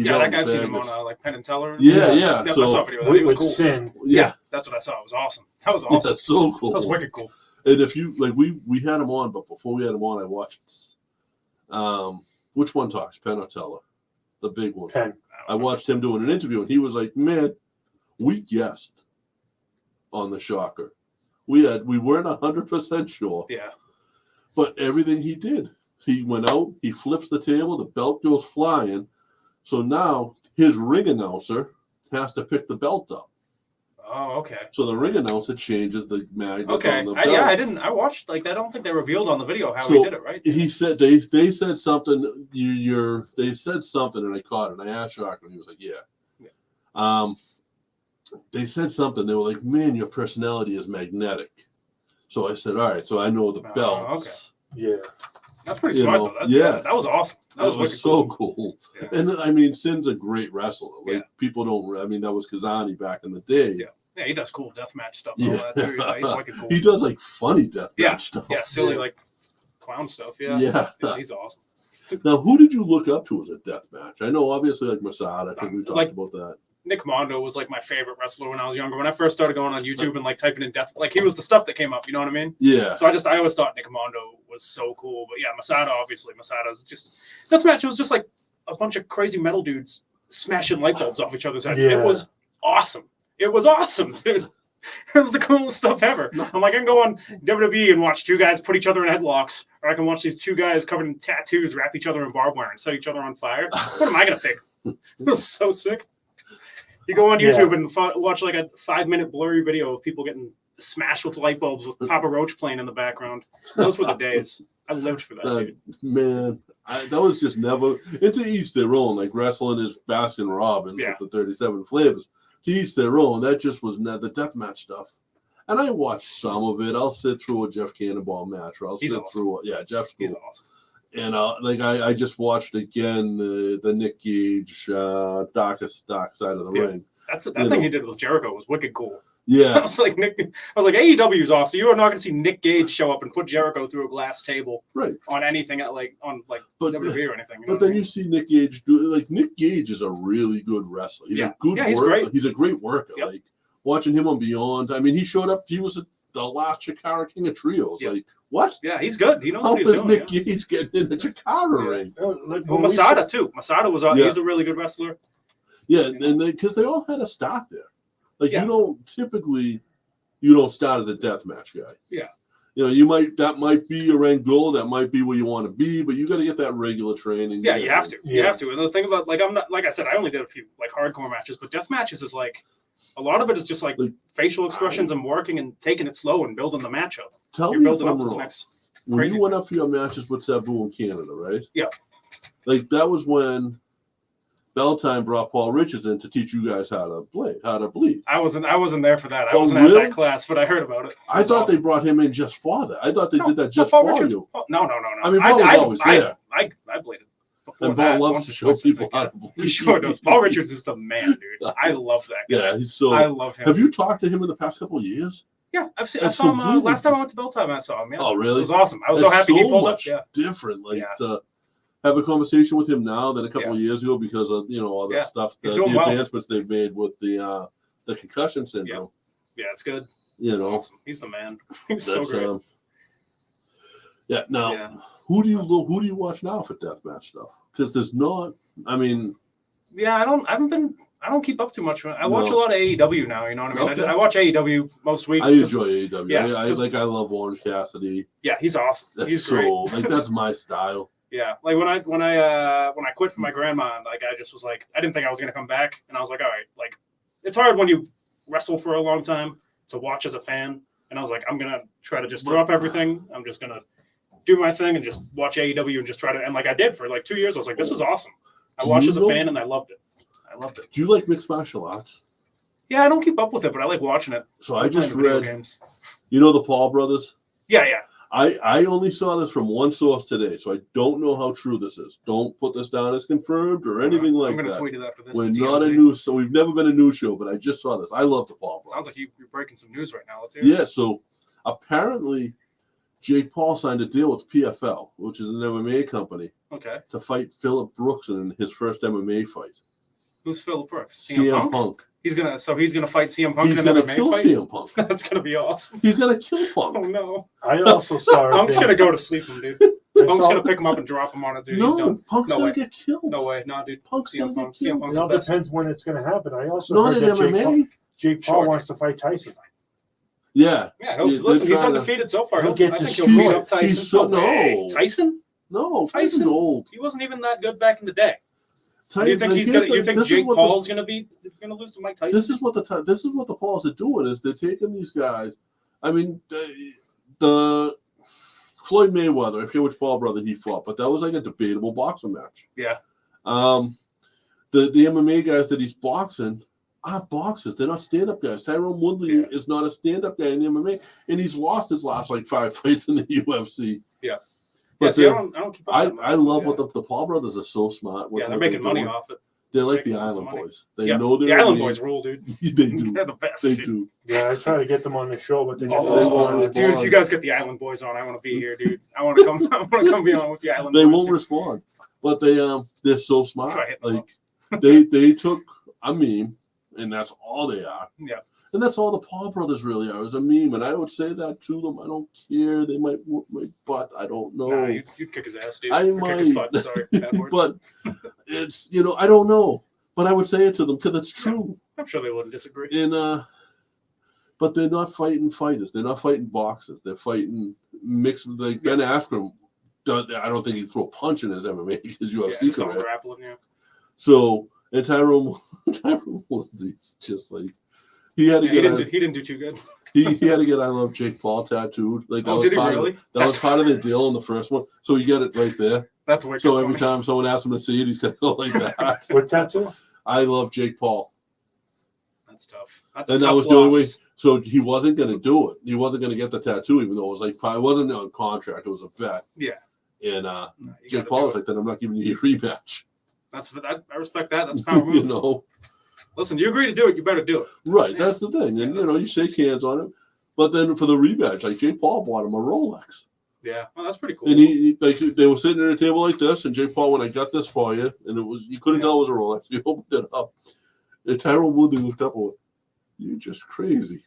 that guy's seen him on like Penn and Teller. Yeah. So, I saw a video of that. He was cool. Sin. Yeah, that's what I saw. It was awesome. That was awesome. That's so cool. That was wicked cool. And if you we had him on, but before we had him on, I watched. Which one talks, Penn or Teller? The big one. Penn. I watched him doing an interview, and he was like, "Man, we guessed on the Shocker. We weren't 100% sure. Yeah. But everything he did, he went out, he flips the table, the belt goes flying. So now his ring announcer has to pick the belt up. Oh, okay. So the ring announcer changes the magnets on the belt. I didn't. I watched I don't think they revealed on the video how he did it, right? He said they said something. They said something, and I caught it. And I asked Shocker, and he was like, "Yeah." They said something. They were like, "Man, your personality is magnetic." So I said, "All right." So I know the belts. Okay. Yeah. That's pretty smart, though. That was awesome. That was so cool. Yeah. And I mean, Sin's a great wrestler. Like people don't. I mean, that was Kazani back in the day. Yeah, he does cool deathmatch stuff. And all that too. He's wicked cool. He does like funny deathmatch stuff. Yeah, silly like clown stuff. Yeah, he's awesome. Now, who did you look up to as a deathmatch? I know, obviously, like Masada. I think we talked about that. Nick Mondo was like my favorite wrestler when I was younger. When I first started going on YouTube and like typing in death, like he was the stuff that came up. You know what I mean? Yeah. So I always thought Nick Mondo was so cool. But yeah, Masada, obviously, Masada's just deathmatch. It was just like a bunch of crazy metal dudes smashing light bulbs off each other's heads. Yeah. It was awesome. It was awesome, dude. It was the coolest stuff ever. I'm like, I can go on WWE and watch two guys put each other in headlocks, or I can watch these two guys covered in tattoos wrap each other in barbed wire and set each other on fire. What am I going to pick? It was so sick. You go on YouTube and watch like a 5-minute blurry video of people getting smashed with light bulbs with Papa Roach playing in the background. Those were the days. I lived for that, dude. Man, that was just never. And to each their own. Like wrestling is Baskin Robbins with the 37 flavors. To each their own. That just was not the deathmatch stuff. And I watched some of it. I'll sit through a Jeff Cannonball match, or I'll sit through. Jeff's cool. He's awesome. And I just watched again the Nick Gage dark side of the ring. That thing he did with Jericho was wicked cool. Yeah, I was like AEW's off, so you are not going to see Nick Gage show up and put Jericho through a glass table, on anything on WWE or anything. But then you see Nick Gage Nick Gage is a really good wrestler. He's a good worker. Great. He's a great worker. Yep. Like watching him on Beyond. I mean, he showed up. He was the last Chikara King of Trios. Yep. Like what? Yeah, he's good. He knows what he's doing. How does Nick Gage get in the Chikara ring? Well, Masada too. Masada was he's a really good wrestler. Yeah, and because they all had a start there. Like you don't start as a deathmatch guy. Yeah. You know, that might be your end goal, that might be where you want to be, but you got to get that regular training. Yeah, you have to. You have to. And the thing about I'm not I said, I only did a few hardcore matches, but death matches is a lot of it is just like facial expressions and working and taking it slow and building the matchup. You're building up to the next. When you went up for your matches with Sabu in Canada, right? Yeah. Like that was when Belltime brought Paul Richards in to teach you guys how to bleed. I wasn't there for that. I wasn't at that class, but I heard about it. I thought they brought him in just for that. I thought they did that just Paul for Richards, you. No. I mean, Paul was always there. I bladed before and Paul loves to show people how to bleed. He sure does. Paul Richards is the man, dude. I love that guy. Yeah, he's so. I love him. Have you talked to him in the past couple of years? Yeah, I saw him last time I went to Belltime. I saw him. Yeah. Oh, really? It was awesome. I was so happy he pulled up. Yeah. Different, to have a conversation with him now than a couple of years ago because of all that stuff, the advancements they've made with the concussion syndrome. Yeah, it's good. It's awesome. He's the man. He's so great. Now, who do you watch now for deathmatch stuff? Because there's not. I mean. Yeah, I don't keep up too much. I watch a lot of AEW now. You know what I mean? Okay. I watch AEW most weeks. I enjoy AEW. Yeah, I love Orange Cassidy. Yeah, he's awesome. He's great. That's my style. Yeah, like when I quit for my grandma, I just was like, I didn't think I was gonna come back, and I was like, all right, it's hard when you wrestle for a long time to watch as a fan. And I was like, I'm gonna try to just drop everything. I'm just gonna do my thing and just watch AEW and just try to. And like I did for like 2 years, I was like, this is awesome. I watched as a fan and I loved it. Do you like mixed martial arts? Yeah, I don't keep up with it, but I like watching it. So I just read. Games. You know the Paul brothers? Yeah. I only saw this from one source today, so I don't know how true this is. Don't put this down as confirmed or anything like that. I'm going to tweet it after this. We're not a news, so we've never been a news show, but I just saw this. I love the Paul brothers. Sounds like you're breaking some news right now. Let's hear it. Yeah, so apparently Jake Paul signed a deal with PFL, which is an MMA company, to fight Phillip Brooks in his first MMA fight. Who's Phillip Brooks? CM Punk. He's gonna fight CM Punk. He's gonna kill CM Punk. That's gonna be awesome. He's gonna kill Punk. Oh no! I also saw. Punk's gonna go to sleep him, dude. Punk's gonna pick him up and drop him on it, dude. No, He's done. Punk's gonna get killed. No way, dude. Punk's gonna get killed. It all depends when it's gonna happen. I also not heard in MMA. Jake Paul wants to fight Tyson. Yeah. Listen, he's undefeated so far. He'll get I think destroyed. he'll beat up Tyson. Tyson? No, Tyson's old. He wasn't even that good back in the day. Tyson, Do you think you think Jake Paul's gonna lose to Mike Tyson? This is what the Pauls are doing. Is they're taking these guys. I mean, the Floyd Mayweather. I forget which Paul brother he fought, but that was like a debatable boxing match. Yeah. The MMA guys that he's boxing aren't boxers. They're not stand-up guys. Tyrone Woodley is not a stand-up guy in the MMA, and he's lost his last like 5 fights in the UFC. Yeah. But I don't keep up I love what the Paul brothers are so smart. They're making money off it. They're like the Island Boys. They know the Island Boys rule, dude. They do. They're the best. They do. Yeah, I try to get them on the show, but they won't. Dude, if you guys get the Island Boys on, I want to be here, dude. I want to come be on with the Island Boys. They won't respond, but they're so smart. Like up. they took a meme, and that's all they are. Yeah. And that's all the Paul brothers really are, is a meme. And I would say that to them. I don't care. They might whoop my butt. I don't know. Nah, you'd kick his ass, dude. I might. Kick his butt. Sorry, bad words. But it's, I don't know. But I would say it to them because it's true. I'm sure they wouldn't disagree. And but they're not fighting fighters. They're not fighting boxers. They're fighting mixed. Like Ben Askren, I don't think he'd throw a punch in his MMA because UFC career. Grappling, yeah. So, and Tyrone was just like, he had to get. He didn't do too good. He had to get "I Love Jake Paul" tattooed. Like that was did he part really? Of, that was part of the deal in the first one. So you get it right there. That's wicked. So every time someone asks him to see it, he's gonna go like that. What tattoo? I love Jake Paul. That's tough. That's and a that tough was loss. the only way. So he wasn't gonna do it. He wasn't gonna get the tattoo, even though it was like it wasn't on contract. It was a bet. Yeah. And Jake Paul was like, "Then I'm not giving you a rematch." I respect that. That's a power move. Listen, you agree to do it, you better do it. Right, that's the thing. And, you shake hands on it. But then for the rematch, like, Jake Paul bought him a Rolex. Yeah, well, that's pretty cool. And they were sitting at a table like this, and Jake Paul went, "I got this for you." And you couldn't tell it was a Rolex. He opened it up. And Tyrone Woodley looked up and went, "You're just crazy."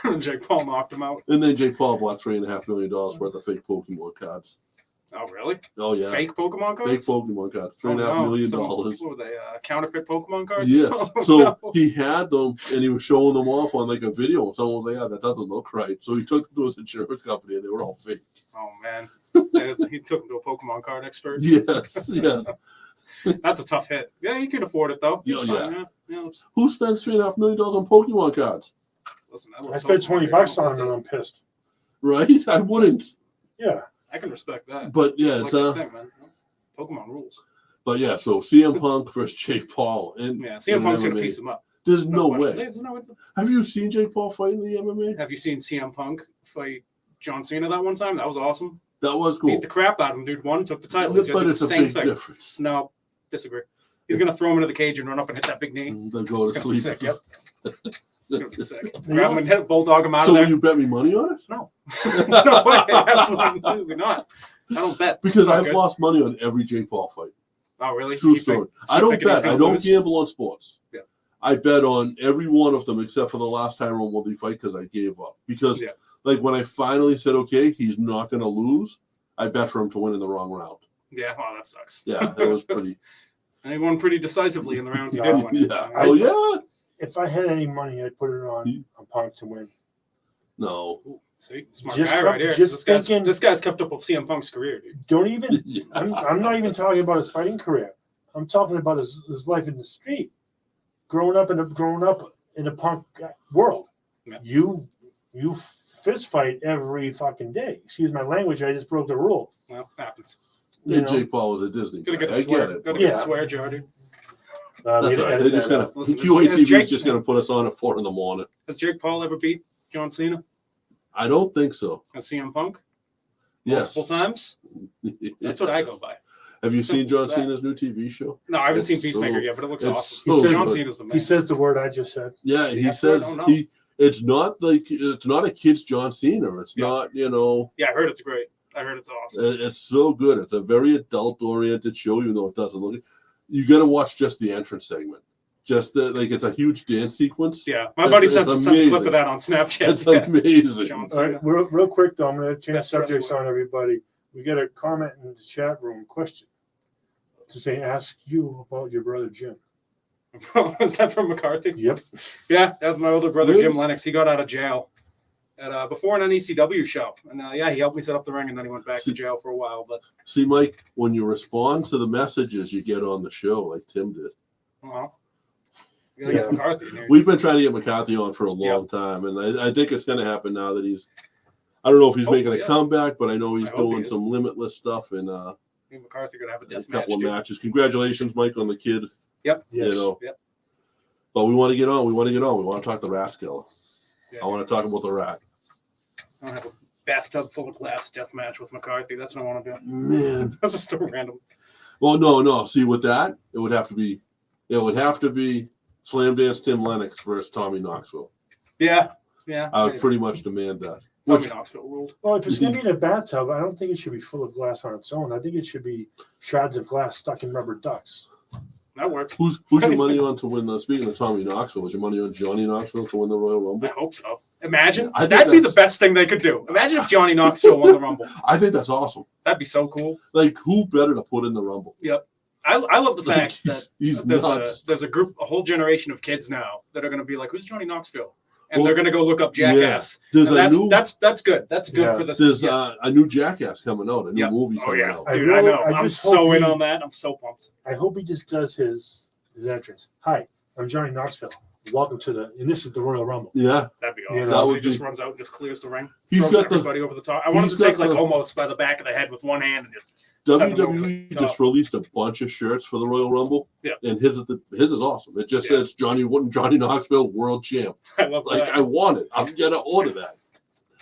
And Jake Paul knocked him out. And then Jake Paul bought $3.5 million worth of fake Pokemon cards. Oh, really? Oh, yeah. Fake Pokemon cards? Fake Pokemon cards. $3.5 million. What were they? Counterfeit Pokemon cards? Yes. So he had them, and he was showing them off on like a video. And someone was like, "Yeah, that doesn't look right." So he took them to his insurance company, and they were all fake. Oh, man. He took them to a Pokemon card expert. Yes. That's a tough hit. Yeah, you can afford it, though. Yeah. Who spends $3.5 million on Pokemon cards? Listen, I spent $20 on them, and I'm pissed. Right? I wouldn't. Yeah. I can respect that. But yeah, it's thing, man. Pokemon rules. But yeah, so CM Punk versus Jake Paul, and CM Punk's gonna piece him up. There's no way. There's no way. Have you seen Jake Paul fight in the MMA? Have you seen CM Punk fight John Cena that one time? That was awesome. That was cool. Beat the crap out of him, dude. Took the title. He's gonna do the same thing. Difference. No, disagree. He's gonna throw him into the cage and run up and hit that big knee. Then go to sleep. Sick, yep. It's gonna be sick. Grab him and hit bulldog him out of there. So will you bet me money on it? No. No way. Absolutely not. I don't bet. Because I've lost money on every Jake Paul fight. Oh, really? True story. I don't bet. I don't gamble on sports. Yeah. I bet on every one of them except for the last Tyrone Woodley fight because I gave up. Because, like, when I finally said, okay, he's not going to lose, I bet for him to win in the wrong round. Yeah, well, that sucks. Yeah, that was pretty. And he won pretty decisively in the rounds he did win. Yeah. So. Yeah. If I had any money, I'd put it on Punk to win. No. See, smart guy right here. This guy's kept up with CM Punk's career, dude. Don't even. I'm not even talking about his fighting career. I'm talking about his life in the street. Growing up in the punk world. Yeah. You fist fight every fucking day. Excuse my language. I just broke the rule. Well, happens. And Jake Paul was a Disney guy. Gotta I get it. Gotta but get a swear jar, dude. That's all right. They're just gonna. Listen, QA has TV Jake- is just gonna put us on at 4 a.m. Has Jake Paul ever beat John Cena? I don't think so. Has CM Punk? Yes. Multiple times? That's what I go by. Have you seen Simple John as that. Cena's new TV show? No, I haven't It's seen Peacemaker so- yet, but it looks it's awesome. so John good. Cena's the man. He says the word I just said. Yeah, he That's says what I don't know. it's not a kid's John Cena. It's Yeah. not, Yeah, I heard it's great. I heard it's awesome. it's so good. It's a very adult oriented show, even though it doesn't look. You got to watch just the entrance segment. Just it's a huge dance sequence. Yeah, my buddy It's sent a clip amazing. of that on Snapchat. It's Yes. amazing. John All Cena. right, real quick though, I'm going to change Best subjects wrestler. on everybody. We got a comment in the chat room question to say, ask you about your brother Jim. Was that from McCarthy? Yep. Yeah, that's my older brother Really? Jim Lennox. He got out of jail at before an ECW show, and he helped me set up the ring, and then he went back to jail for a while. But See, Mike, when you respond to the messages you get on the show, like Tim did, well, you gotta get Yeah. McCarthy in here. we've been trying to get McCarthy on for a long time, and I think it's going to happen now that he's. I don't know if he's making Hopefully, a yeah. comeback, but I know he's I hope he doing is. some limitless stuff and Me and McCarthy gonna have a a death match. couple of Too. matches. Congratulations, Mike, on the kid. Yep. Yes. You know, Yep. but we want to get on. We want to talk the rat killer. Yeah. I want to talk about the rat. I want to have a bathtub full of glass death match with McCarthy. That's what I want to do. Man. That's just so random. Well, no. See, with that, it would have to be Slam Dance Timm Lennox versus Tommy Knoxville. Yeah. I would pretty much demand that. Tommy Which, Knoxville ruled. Well, if it's going to be in a bathtub, I don't think it should be full of glass on its own. I think it should be shards of glass stuck in rubber ducks. That works. who's your money on to win the? Speaking of Tommy Knoxville, is your money on Johnny Knoxville to win the Royal I Rumble? hope so. Imagine. I think That'd be the that's- best thing they could do. Imagine if Johnny Knoxville won the Rumble. I think that's awesome. That'd be so cool. Like, who better to put in the Rumble? I love the Like, fact that he's there's nuts. a group, a whole generation of kids now that are going to be like, "Who's Johnny Knoxville?" And Well, they're going to go look up Jackass. There's And a new that's good. That's good Yeah. for this. there's yeah. a new Jackass coming out, a new Yeah. movie Oh coming yeah, out. I dude, really- I know. I I'm just so hope in he- on that. I'm so pumped. I hope he just does his entrance. Hi, I'm Johnny Knoxville. Welcome to and this is the Royal Rumble. Yeah, That'd be Yeah, awesome. that he would just be- runs out and just clears the ring. He's Throws got the- everybody over the top. I want him he's to take got like the- almost by the back of the head with one hand and just send him over WWE the top. just released a bunch of shirts for the Royal Rumble. Yeah. And his is awesome. It just Yeah. says Johnny Knoxville World Champ. I love Like, that. I want it. I'm gonna order that.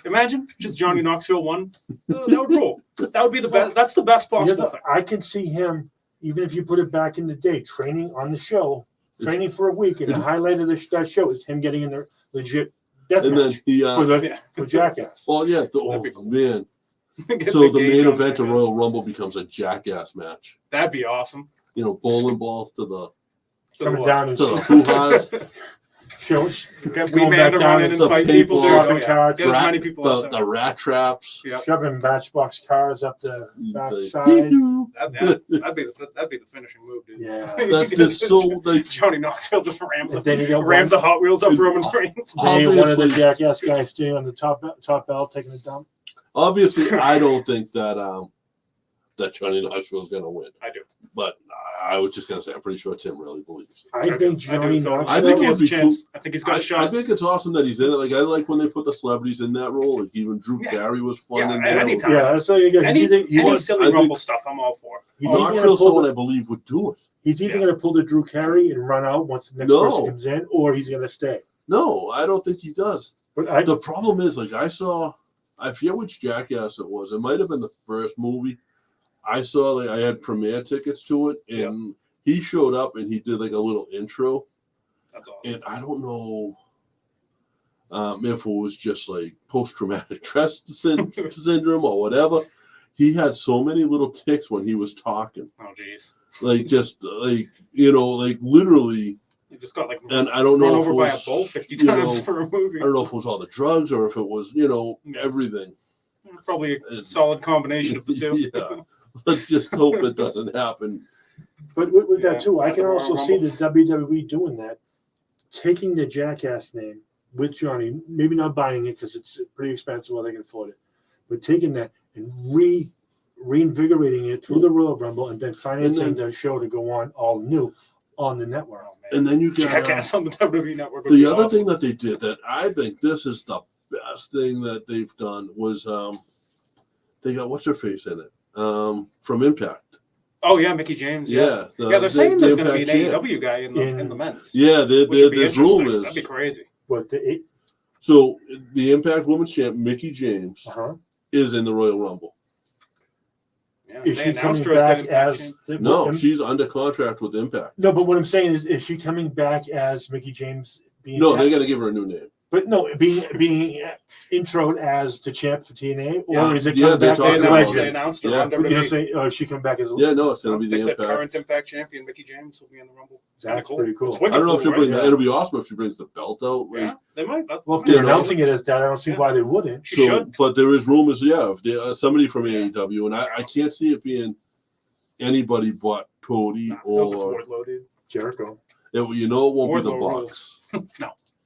Imagine if just Johnny Knoxville won. That would rule. That would be the best. That's the best possible thing. I can see him, even if you put it back in the day, training on the show, training for a week, and the highlight of that show is him getting in the legit death And then match he for Jackass. well, yeah, That'd be cool. man. Get So the gauge main on event of Jackass. Royal Rumble becomes a Jackass match. That'd be awesome. You know, bowling balls to the So Coming what? down and to the hoo-has, show Get going Wee Man back to down run in and and some fight people, people. Dude. dropping Oh, yeah. cards, Get as rat- many people out the there. rat traps. Yep. shoving matchbox cars up the the backside. hee-hoo. That'd be the finishing move, dude. Yeah. That's just so like Johnny Knoxville just rams And then you got rams the Hot Wheels up Roman Reigns. Then you got one of the Obviously- Jackass guys staying on the top bell taking a dump. obviously I don't think that that Johnny Knoxville is gonna win. I do. But I was just gonna say I'm pretty sure Tim really believes. I do. think Johnny so. Knoxville. I I think think it he would has a be chance. I think he's got a I shot. think it's awesome that he's in it. Like I like when they put the celebrities in that role. Like even Drew Yeah. Carey was fun Yeah, in there. anytime. Yeah, that's all you got. Any, He's either, any I silly think- Rumble stuff, I'm all for. he's either Knoxville, gonna pull someone the- I believe would do it. he's either Yeah. going to pull the Drew Carey and run out once the next No. person comes in, or he's going to stay. No, I don't think he does. But I The problem is, like I forget which Jackass it was. It might have been the first movie. I saw like I had premiere tickets to it, and he showed up and he did like a little intro. That's awesome. And I don't know if it was just like post-traumatic stress syndrome or whatever. He had so many little tics when he was talking, Oh, jeez. like just like like literally. You just got like And I don't run know if over it by a was, bull 50 you times know, for a movie. I don't know if it was all the drugs or if it was everything. Probably a And- solid combination of the two. Yeah. Let's just hope it doesn't happen. But with Yeah, that too, I at can the also Royal see Rumble. the WWE doing that, taking the Jackass name with Johnny, maybe not buying it because it's pretty expensive or they can afford it, but taking that and reinvigorating it through the Royal Rumble and then financing And then- the show to go on all new. on the network. Oh, man. And then you got Jackass on the WWE network. the other thing that they did that I think this is the best thing that they've done was they got what's her face in it from Impact. Oh yeah, Mickey James. Yeah, they're saying there's going to be an AEW guy in the men's. Yeah, there's rumors. That'd be crazy. What So the Impact Women's Champ Mickey James is in the Royal Rumble. Yeah, is she coming back as? No, she's under contract with Impact. No, but what I'm saying is she coming back as Mickey James? No, they got to give her a new name. But no, being introed as the champ for TNA, or is it coming back as a legend? They announced her on You know, WWE. is she come back as a legend? Yeah, no, it's going to be the Impact. They said current Impact champion Mickey James will be in the Rumble. That's pretty cool. I don't know if she'll bring that. It'll be awesome if she brings the belt out. Yeah, they might. Well, if they're announcing it as that, I don't see why they wouldn't. She should. But there is rumors, if somebody from AEW, and I can't see it being anybody but Cody or Wardlow, dude. Jericho. It won't be the Bucks.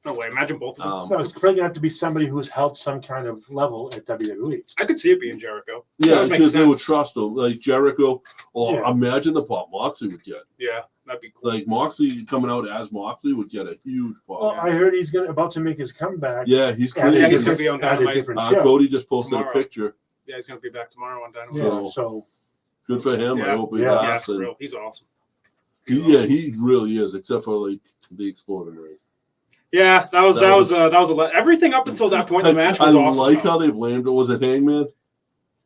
No way. Imagine both of them. No, it's probably going to have to be somebody who's held some kind of level at WWE. I could see it being Jericho. Yeah, because they would trust him. Like Jericho, or imagine the pop Moxley would get. Yeah, that'd be cool. Like Moxley coming out as Moxley would get a huge pop. Well, I heard he's about to make his comeback. Yeah, he's going to be on Dynamite. A different show. Cody just posted a picture. Yeah, he's going to be back tomorrow on Dynamite. Yeah, so good for him. Yeah. I hope he lasts. Yeah, for real. He's awesome. He really is, except for like the exploding ring. Yeah, that was everything up until that point in the match was awesome. I like how they blamed it. Was it Hangman?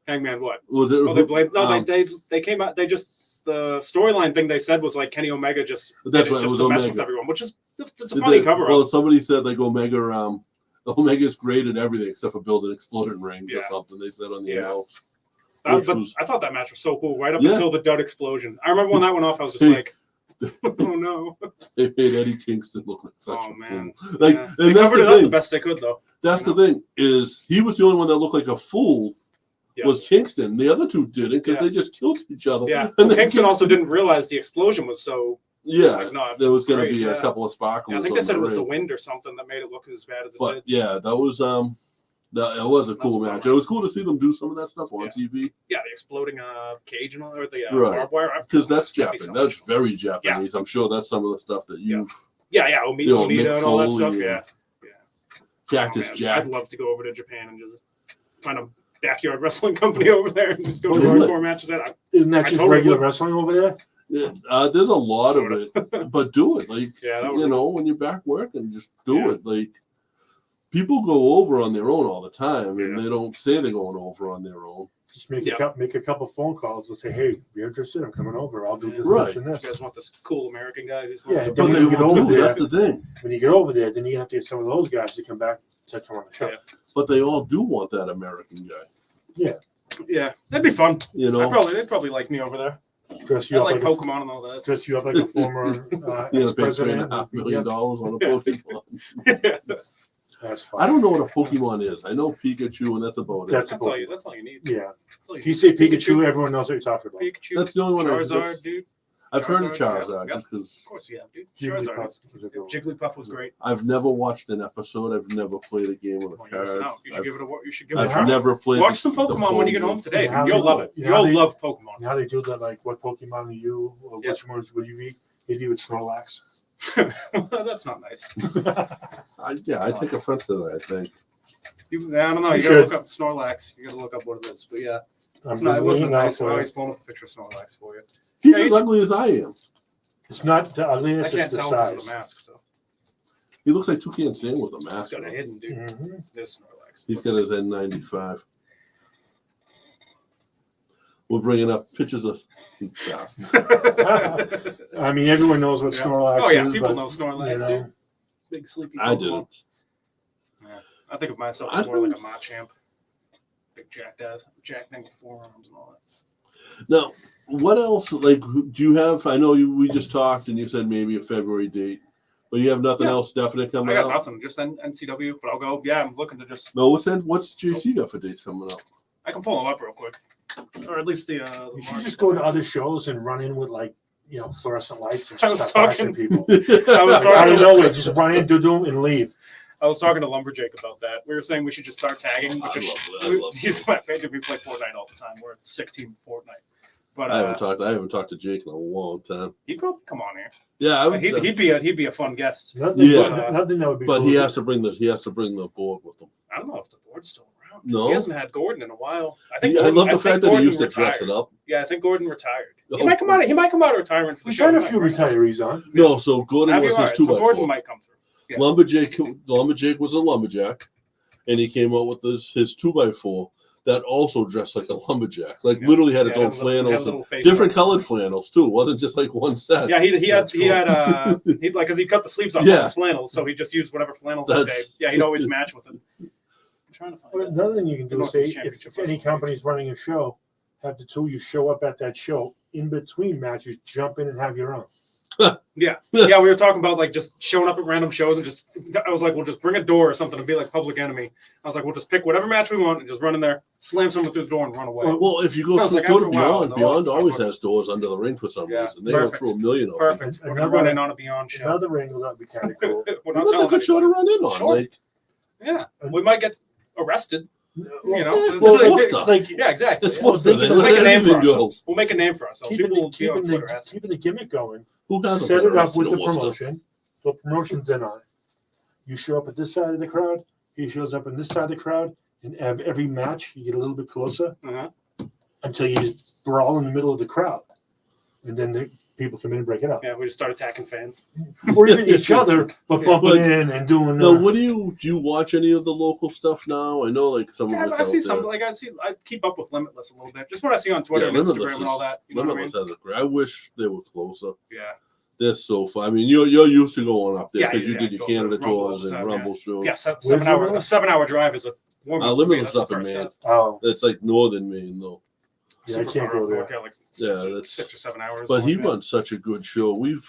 Hangman what? Was it? Oh, they blamed. No, they came out. They just the storyline thing they said was like Kenny Omega just that's right, just to mess with everyone, which is it's a funny cover up. Well, somebody said like Omega's great at everything except for building exploding rings or something. They said on the announce. But I thought that match was so cool right up until the dud explosion. I remember when that went off, I was just like, oh no! They made Eddie Kingston look like such a man. fool. Like, they covered it up the best they could, though. That's the thing is he was the only one that looked like a fool. Yeah. Was Kingston? The other two didn't because they just killed each other. Yeah, and Kingston also didn't realize the explosion was so. Yeah, there was going to be a couple of sparkles. Yeah, I think they said it was the wind or something that made it look as bad as it did. Yeah, that was a cool match. It was cool to see them do some of that stuff on TV. Yeah, the exploding cage and all, or the barbed wire. Because that's Japanese. That's very Japanese. I'm sure that's some of the stuff that you've. Onita and all that stuff. Yeah. Cactus Jack. I'd love to go over to Japan and just find a backyard wrestling company over there and just go to hardcore matches. Isn't that just regular wrestling over there? Yeah, there's a lot of it, but do it. Like, when you're back working, just do it. Like, people go over on their own all the time, and they don't say they're going over on their own. Just make a couple phone calls and say, "Hey, you're interested? I'm coming over. I'll do this, this, and this." You guys want this cool American guy? Who's but when you get over there, that's the thing. When you get over there, then you have to get some of those guys to come back to come on the show. Yeah. But they all do want that American guy. Yeah, that'd be fun. They'd probably like me over there. Dress you up like Pokemon and all that. Dress you up like a former ex-president. $3.5 million on a Pokemon. That's fine. I don't know what a Pokemon is. I know Pikachu, and that's about it. That's all you need. Yeah. If you say Pikachu, everyone knows what you're talking about. Pikachu. That's the only one. Charizard, dude. I've heard of Charizard just because. Of course you have, dude. Charizard. Jigglypuff was great. I've never watched an episode. I've never played a game with a card. You should give it a try. I've never played. Watch some Pokemon when you get home today. You'll love it. You'll love Pokemon. How they do that? Like, what Pokemon are you? Or which ones would you eat? Maybe you would Snorlax. That's not nice. I take offense to that. I think. I don't know. You gotta look up Snorlax. You gotta look up what it is. But yeah, it wasn't nice. I always pull up a picture of Snorlax for you. He's as ugly as I am. It's not the ugliness. I can't it's the tell size. because of the mask. So he looks like Toucan Sam with a mask. He's got a hidden dude. Mm-hmm. There's Snorlax. He's got his N95. We're bringing up pictures of. I mean, everyone knows what Snorlax is. Oh yeah, people know Snorlax, dude. Big sleepy Pokemon. I didn't. Yeah. I think of myself as more like a Machamp. Big Jack thing with forearms and all that. Now, what else? Like, do you have? I know we just talked, and you said maybe a February date, but you have nothing else definite coming out. I got nothing, just NCW. But I'll go. Yeah, I'm looking to just. No, what's JC got for dates coming up? I can pull them up real quick, or at least the. You should just go to other shows and run in with fluorescent lights and just start flashing people. I was talking out of nowhere, just run in, do them, and leave. I was talking to Lumberjake about that. We were saying we should just start tagging. I love he's my favorite. We play Fortnite all the time. We're at 16 Fortnite. But I haven't talked to Jake in a long time. He'd probably come on here. Yeah, He'd be a fun guest. Nothing, Yeah. nothing that would be. but cool. he has to bring the board with him. I don't know if the board's still around. No. He hasn't had Gordon in a while. I think. I love the think fact that he Gordon used to retired. dress it up. Yeah, I think Gordon retired. He Oh. might come out. He might come out of retirement for the We've show. had a few retirees on. No, so Gordon was his 2x4. So Gordon might come through. Yeah. Lumberjake was a lumberjack, and he came out with his 2x4 that also dressed like a lumberjack. Like literally had its own flannels, and different colored flannels too. It wasn't just like one set. Yeah, he had like because he cut the sleeves off on his flannels, so he just used whatever flannel that day. Yeah, he'd always match with it. I'm trying to find But another thing you can do is say if any Wrestling company's running a show, have the two of you show up at that show in between matches, jump in and have your own. Yeah, we were talking about like just showing up at random shows and I was like, we'll just bring a door or something and be like Public Enemy. I was like, we'll just pick whatever match we want and just run in there, slam someone through the door and run away. Well, if you go to Beyond, Beyond always has doors under the ring for some reason. They go through a million of them. Perfect. We're gonna run in on a Beyond show. Another angle that'd be kind of cool. That's a good show to run in on. Sure. Like, yeah, we might get arrested. You know, yeah, exactly. We'll make a name for ourselves. We'll make a name for ourselves. People will be on Twitter asking. Keeping the gimmick going. Who doesn't set it up with the promotion. So promotion's in on it. You show up at this side of the crowd. He shows up on this side of the crowd. And every match, you get a little bit closer until you just brawl in the middle of the crowd. And then the people come in and break it up. Yeah, we just start attacking fans. Or even each other, but bumping in and doing. No, what do you watch any of the local stuff now? I know like some of it's I see some. Like I keep up with Limitless a little bit. Just what I see on Twitter and Instagram and all that. You know Limitless has a great. I wish they were closer. Yeah. They're so fun. I mean, you're used to going up there because you did your Canada tours and Rumble shows. Yeah, 7-hour drive is a warm up. Limitless up in Maine. Oh, it's like northern Maine though. Yeah, I can't go there. Like 6 or 7 hours. But he runs such a good show. We've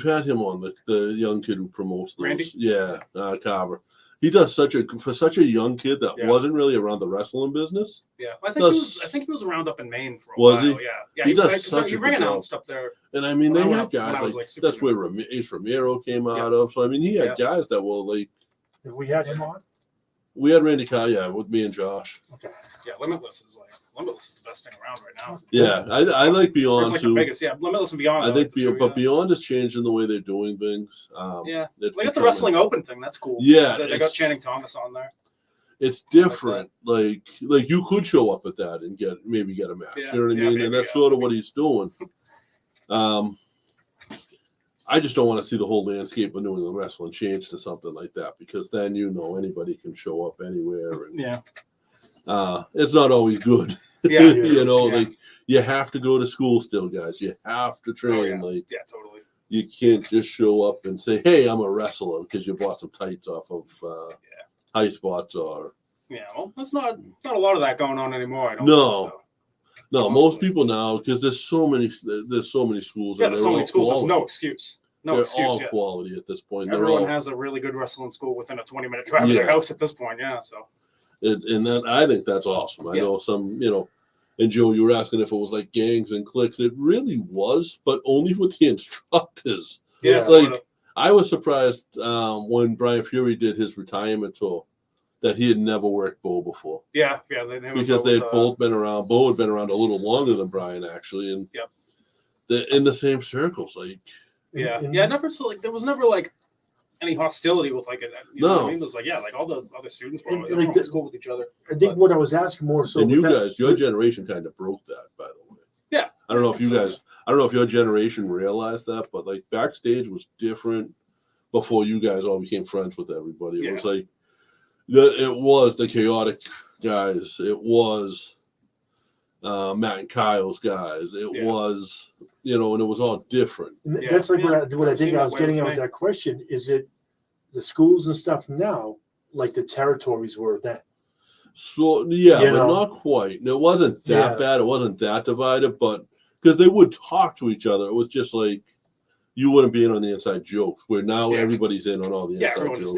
had him on the young kid who promotes those. Randy? Yeah, Carver. He does such a young kid that wasn't really around the wrestling business. Yeah, I think he was around up in Maine for a while. Was he? Yeah. He does such he a ring good announced job up there. And I mean, they had guys like that's where Ace Romero came out of. So I mean, he had guys that were like. Have we had him on? We had Randy Kyle, with me and Josh. Okay. Yeah, Limitless is the best thing around right now. Yeah, I like Beyond it's like too. The biggest, Limitless and Beyond. I think Beyond is changing the way they're doing things. They got the Wrestling Open thing. That's cool. Yeah, they got Channing Thomas on there. It's different. Like you could show up at that and get a match. You know what I mean? And that's sort of what he's doing. I just don't want to see the whole landscape of New England wrestling change to something like that because then anybody can show up anywhere. And, it's not always good. Yeah, like you have to go to school still, guys. You have to train. Totally. You can't just show up and say, "Hey, I'm a wrestler" because you bought some tights off of High Spots or. Yeah, well, that's not a lot of that going on anymore. I don't think so. No, most people now because there's so many schools. Yeah, there's so many schools. There's no excuse. They're all quality at this point. Everyone has a really good wrestling school within a 20-minute drive of their house at this point. Yeah, so. And that I think that's awesome. I know some, and Joe, you were asking if it was like gangs and cliques. It really was, but only with the instructors. Yeah, I was surprised when Brian Fury did his retirement tour. That he had never worked Bo before. Yeah. Because they had both been around. Bo had been around a little longer than Brian, actually, and they're in the same circles. Never. So there was never any hostility with it. You know what I mean? It was all the other students were everyone was cool with each other. I think what I was asking more so. And your generation kind of broke that, by the way. Yeah. I don't know if your generation realized that, but backstage was different before you guys all became friends with everybody. It was it was the chaotic guys. It was Matt and Kyle's guys. It was, and it was all different. That's what I think I was getting at with that question. Is it the schools and stuff now, like the territories were then? So, but not quite. It wasn't that bad. It wasn't that divided, but because they would talk to each other. It was just you wouldn't be in on the inside jokes, where now everybody's in on all the inside jokes.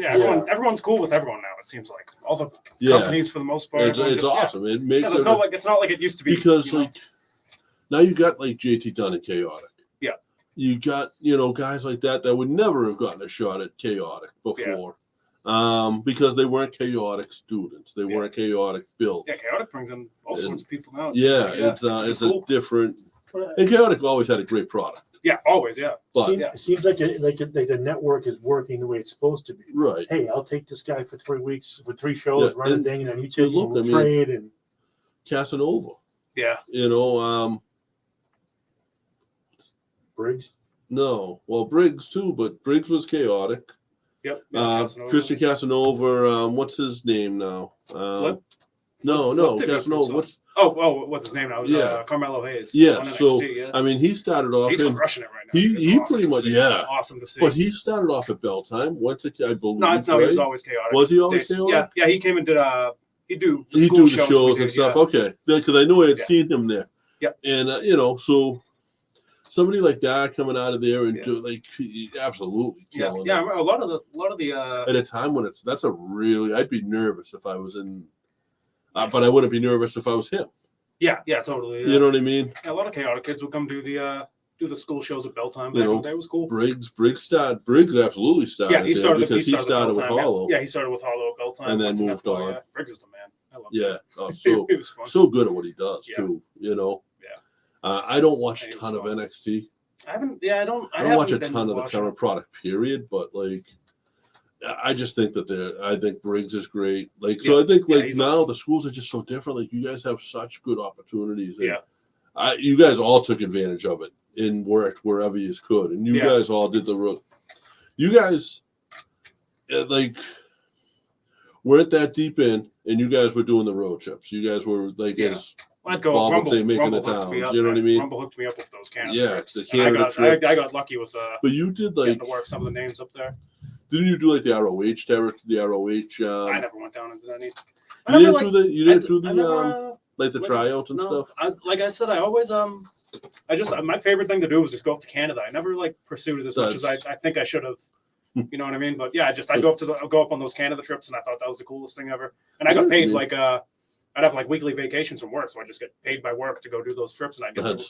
Everyone's cool with everyone now. It seems like all the companies for the most part. It's awesome. It makes it's not like it used to be because now you got JT Dunn and Chaotic. Yeah, you got guys like that would never have gotten a shot at Chaotic before. because they weren't chaotic students. They weren't chaotic built. Yeah, chaotic brings in all sorts of people now. It's cool. A different. And chaotic always had a great product. Yeah, always. Yeah, but it seems like the network is working the way it's supposed to be. Right. Hey, I'll take this guy for 3 weeks, for 3 shows, run a thing, and then you take him, we'll trade and Casanova. Yeah. Briggs. No, well Briggs too, but Briggs was chaotic. Yep. Christian Casanova. What's his name now? Flip. No, Casanova. What's his name now? It was, Carmelo Hayes. Yeah. So I mean, he started off. He's crushing it right now. He awesome pretty much awesome to see. But he started off at Belltime. Went to I believe. No, he was always chaotic. Was he always chaotic? Yeah. He came and did he'd do the school shows and stuff. Okay, because I knew I had seen him there. Yep. And so somebody like that coming out of there and do absolutely killing. Yeah. A lot of the at a time when that's a really I'd be nervous if I was in, but I wouldn't be nervous if I was him. Yeah, totally. You know what I mean? Yeah, a lot of chaotic kids would come do the school shows at Belltime. Back in the day. It was cool. Briggs absolutely started. Yeah, he started because he started with Hollow. Yeah, he started with Hollow at Belltime and then moved on. Yeah. Briggs is the man. I love him. He was fun. So good at what he does too. Yeah. I don't watch a ton of NXT. I haven't. Yeah, I don't. I don't watch a ton of the current product. Period. But I just think I think Briggs is great. I think now awesome. The schools are just so different. Like you guys have such good opportunities. And you guys all took advantage of it and worked wherever you could, and you guys all did the road. You guys weren't that deep in, and you guys were doing the road trips. You guys were as I'd go Bob would say, making the towns. You know what I mean? Rumble hooked me up with those Canada trips. The Canada trips. I got lucky with but you did getting to work some of the names up there. Didn't you do the ROH territory? The ROH. I never went down into any. You didn't do the tryouts and stuff. Like I said, I always my favorite thing to do was just go up to Canada. I never pursued it as much as I think I should have. You know what I mean? But yeah, I'd go up on those Canada trips, and I thought that was the coolest thing ever. And I got paid I'd have weekly vacations from work, so I just get paid by work to go do those trips. And I got to